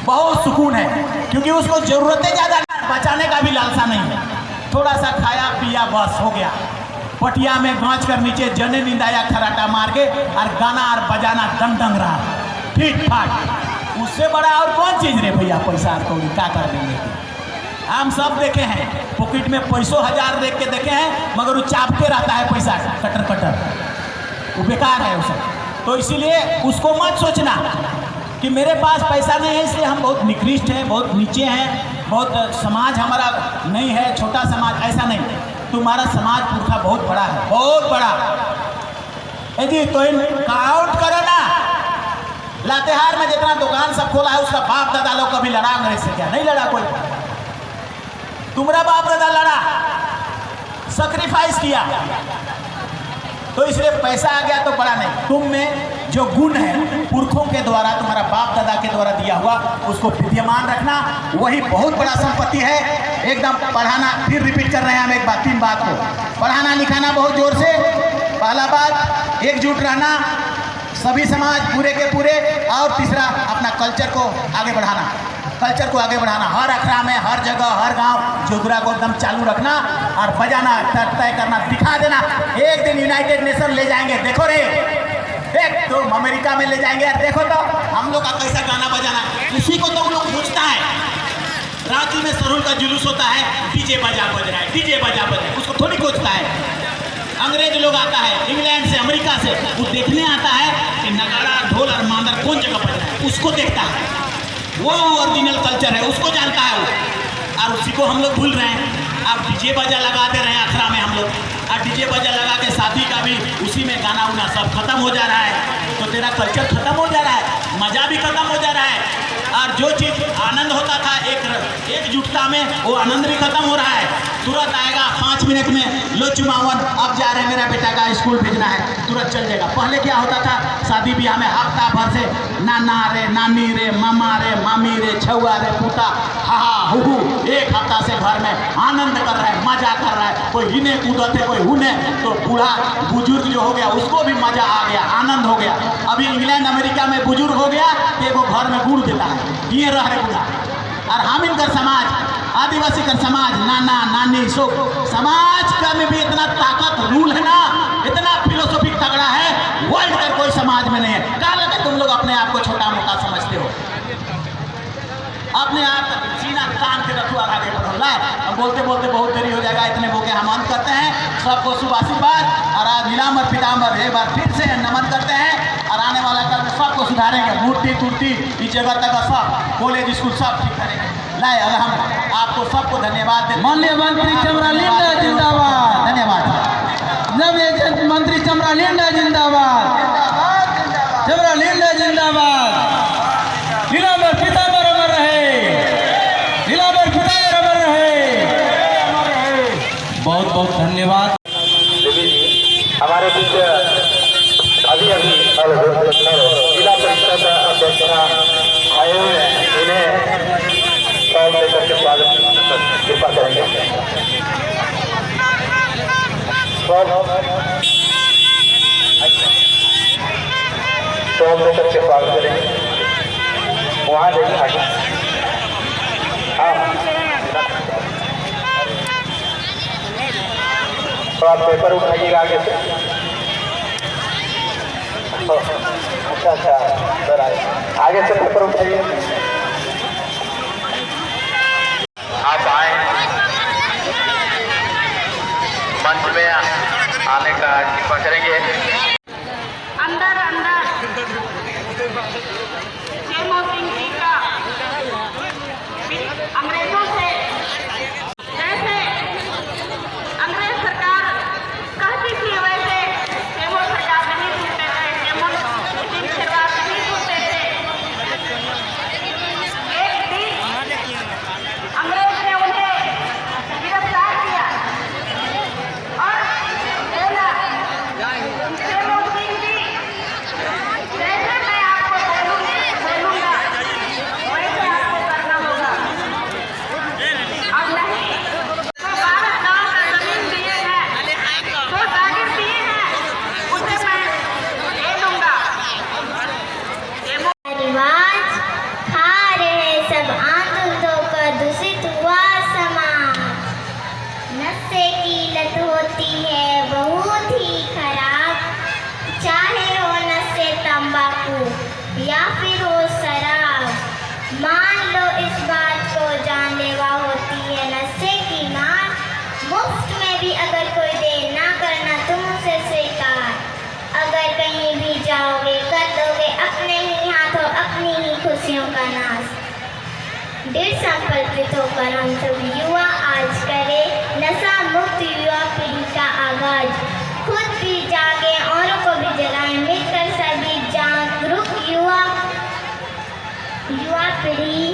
Speaker 3: बहुत सुकून है, क्योंकि उसको ज़रूरतें ज़्यादा, बचाने का भी लालसा नहीं है। थोड़ा सा खाया पिया बस हो गया, पटिया में गांच कर नीचे जने नींदाया खराटा मार के और गाना और बजाना दंग रहा ठीक ठाक। उससे बड़ा और कौन चीज़ रे भैया? पैसा और कौड़ी क्या कर देंगे? हम सब देखे हैं, पॉकेट में पैसों 1000 देख के देखे हैं, मगर वो चापते रहता है पैसा कटर, वो बेकार है उसे। तो इसीलिए उसको मत सोचना कि मेरे पास पैसा नहीं है इसलिए हम बहुत निकृष्ट हैं, बहुत नीचे हैं, बहुत समाज हमारा नहीं है, छोटा समाज, ऐसा नहीं। तुम्हारा समाज पुरखा बहुत बड़ा है, बहुत बड़ा। जी तो काउंट करो ना, लातेहार में जितना दुकान सब खोला है उसका बाप दादा लोग कभी लड़ा अंग्रेज से? क्या नहीं लड़ा कोई? तुम्हारा बाप दादा लड़ा, सैक्रिफाइस किया, तो इसलिए पैसा आ गया तो बड़ा नहीं। तुम में जो गुण है पुरखों के द्वारा, तुम्हारा बाप दादा के द्वारा दिया हुआ, उसको विद्यमान रखना, वही बहुत बड़ा संपत्ति है। एकदम पढ़ाना, फिर रिपीट कर रहे हैं हम एक बात, 3 बात को, पढ़ाना लिखाना बहुत जोर से। पहला बात, एकजुट रहना सभी समाज पूरे के पूरे। और तीसरा, अपना कल्चर को आगे बढ़ाना, कल्चर को आगे बढ़ाना, हर अखड़ा में, हर जगह, हर गांव जोगरा को एकदम चालू रखना और बजाना, तय करना, दिखा देना। एक दिन यूनाइटेड नेशन ले जाएंगे, देखो रे, देख तो अमेरिका में ले जाएंगे यार, देखो तो हम लोग का कैसा गाना बजाना। उसी को तो लोग पूछता है, रांची में सरूल का जुलूस होता है, डीजे बजा बज रहा है, डीजे बजा बज रहा है, उसको थोड़ी कोचता है। अंग्रेज लोग आता है इंग्लैंड से, अमेरिका से, वो देखने आता है कि नगाड़ा, ढोल और मांदर कौन जगह बज रहा है, उसको देखता है, वो ओरिजिनल कल्चर है, उसको जानता है वो। और उसी को हम लोग भूल रहे हैं। अब डीजे बजा लगा दे रहे हैं अखड़ा में हम लोग, और डीजे बजा लगा के शादी का भी उसी में गाना उना सब खत्म हो जा रहा है। तो तेरा कल्चर खत्म हो जा रहा है, मज़ा भी खत्म हो जा रहा है। और जो चीज़ आनंद होता था एकजुटता में, वो आनंद भी खत्म हो रहा है। तुरंत आएगा 5 मिनट में, लो चुमावन, अब जा रहे हैं, मेरा बेटा का स्कूल भेजना है, तुरंत चल जाएगा। पहले क्या होता था, शादी ब्याह में हफ्ता भर से नाना रे, नानी रे, मामा रे, मामी रे, छुआ रे, पूता, हा हु, एक हफ्ता से घर में आनंद कर रहा है, मजा कर रहा है। कोई हिने कूदत है, कोई हुने, तो बूढ़ा बुजुर्ग जो हो गया उसको भी मजा आ गया, आनंद हो गया। अभी इंग्लैंड अमेरिका में बुजुर्ग हो गया तो वो घर में गुड़ देता है, ये रह रहे बूढ़ा। और हम इनकर समाज, आदिवासी का समाज, नाना नानी सो समाज का में भी इतना ताकत, रूल है ना, इतना फिलोसॉफी तगड़ा है, वर्ल्ड का कोई समाज में नहीं है। क्या लगे तुम लोग अपने आप को छोटा मोटा समझते हो? अपने आप सीना तान के रखो और आगे बढ़ो। ला, अब बोलते बोलते बहुत देरी हो जाएगा, इतने बोके हम अंत करते हैं। सबको शुभ आशीर्वाद और आज नीलांबर पीतांबर एक बार फिर से नमन करते हैं। और आने वाला कल में सबको सुधारेंगे, मूर्ति तुर्ति इस जगह तक सब कॉलेज स्कूल सब ठीक करेंगे। लाए, अगर हम आपको सबको धन्यवाद देते।
Speaker 2: माननीय मंत्री चमरालिंडा जिंदाबाद,
Speaker 3: धन्यवाद।
Speaker 2: नव मंत्री चमरालिंडा जिंदाबाद, चमरालिंडा जिंदाबाद। नीलांबर पीतांबर अमर रहे, नीलांबर पीतांबर अमर रहे। बहुत बहुत धन्यवाद।
Speaker 1: हमारे बीच अभी जिला परिषद अध्यक्ष आए हुए हैं, इन्हें फॉर्म लेकर के स्वागत कृपा करेंगे। फॉर्म लेकर के स्वागत करेंगे, वहाँ देखा तो आप पेपर उठाइएगा आगे से। अच्छा सर, आगे से पेपर उठाइए। आप आए, मंच में आने का कृपा करेंगे।
Speaker 5: अंदर जयमो सिंह जी का अंग्रेजों से, जैसे अंग्रेज सरकार कहती थी वैसे जयमो सरकार नहीं सुनते थे, जयमो की शुरुआत नहीं सुनते थे। एक दिन अंग्रेज ने उन्हें गिरफ्तार किया और बोला, जयमो सिंह जी, जैसे मैं आपको बोलूंगा वैसे आपको करना होगा। अब नहीं तो भारत गाँव का जमीन दिए हैं, जो जागीर दिए हैं, उसे मैं दे दूंगा।
Speaker 6: रिवाज खा रहे सब आंदोलनों का दूषित हुआ समाज। नशे की लत होती है बहुत ही खराब, चाहे हो नशे तंबाकू या फिर हो शराब। मान लो इस बात को, जानलेवा होती है नशे की मार। मुफ्त में भी अगर कोई दे, ना करना तुम उसे स्वीकार। अगर कहीं भी जाओगे कर दोगे अपने ही हाथों अपनी ही खुशियों का नाश। दृढ़ संकल्पित होकर हम सब युवा आज करें नशा मुक्त युवा पीढ़ी का आगाज। खुद भी जागे, औरों को भी जगाएं, मिलकर सभी जागरूक युवा पीढ़ी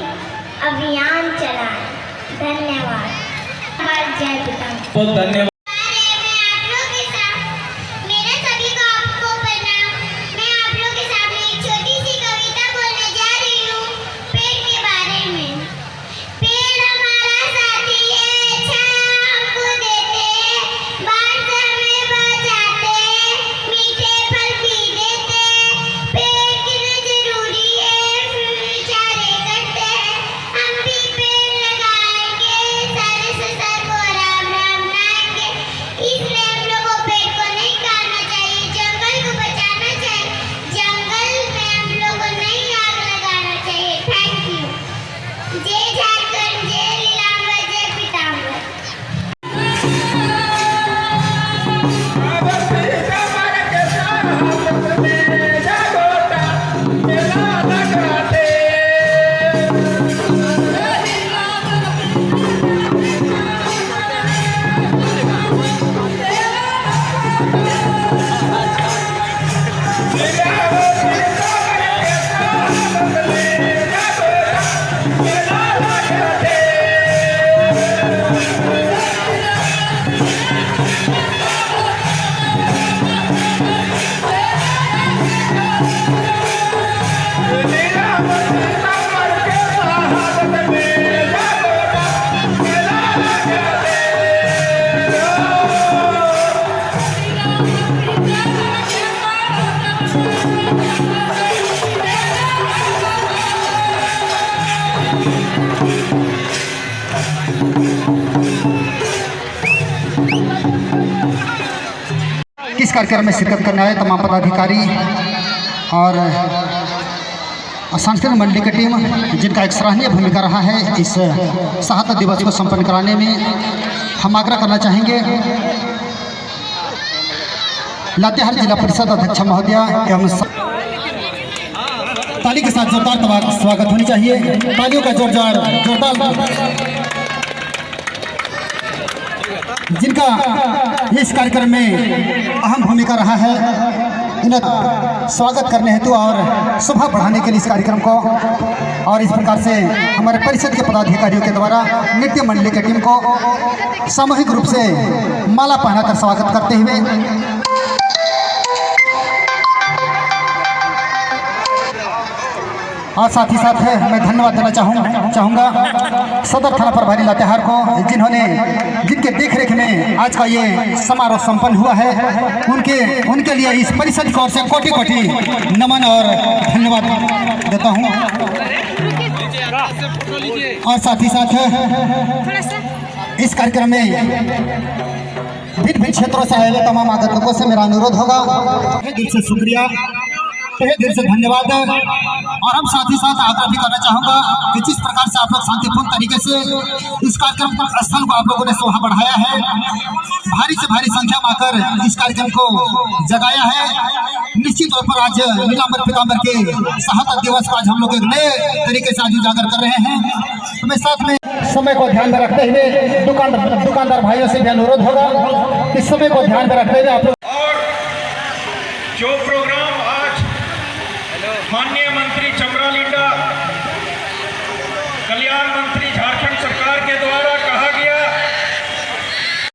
Speaker 6: अभियान चलाएं। धन्यवाद। जय पिता।
Speaker 2: बहुत धन्यवाद।
Speaker 6: मेरे सभी को आपको प्रणाम। मैं आप लोग के साथ
Speaker 7: इस कार्यक्रम में शिरकत करने आए तमाम पदाधिकारी और सांस्कृतिक मंडली की टीम, जिनका एक सराहनीय भूमिका रहा है इस शहादत दिवस को संपन्न कराने में, हम आग्रह करना चाहेंगे लातेहार जिला परिषद अध्यक्ष महोदय एवं ताली के साथ जोरदार स्वागत होनी चाहिए। तालियों का जोरदार जिनका इस कार्यक्रम में अहम भूमिका रहा है, इन्हें स्वागत करने हेतु और शोभा बढ़ाने के लिए इस कार्यक्रम को, और इस प्रकार से हमारे परिषद के पदाधिकारियों के द्वारा नृत्य मंडली की टीम को सामूहिक रूप से माला पहनाकर स्वागत करते हुए और साथ ही साथ मैं धन्यवाद देना चाहूँगा सदर थाना प्रभारी लातेहार को, जिनके देखरेख में आज का ये समारोह संपन्न हुआ है। उनके लिए इस परिषद की ओर से कोटि कोटि नमन और धन्यवाद देता हूँ। और साथ ही साथ इस कार्यक्रम में भिन्न क्षेत्रों से आए हुए तमाम आगंतुकों से मेरा अनुरोध होगा, दिल से शुक्रिया, तहे दिल से धन्यवाद। और हम साथ ही साथ आग्रह भी करना चाहूँगा कि जिस प्रकार से आप लोग शांतिपूर्ण तरीके से इस कार्यक्रम स्थल को आप लोगों ने शोभा बढ़ाया है, भारी से भारी संख्या में आकर इस कार्यक्रम को जगाया है। निश्चित तौर पर आज नीलांबर पीतांबर के शहादत दिवस को आज हम लोग एक नए तरीके से आज उजागर कर रहे हैं। तो मैं साथ में समय को ध्यान में रखते हुए दुकानदार भाइयों से भी अनुरोध होगा कि समय को ध्यान में रखते हुए आप लोग
Speaker 8: जो प्रोग्राम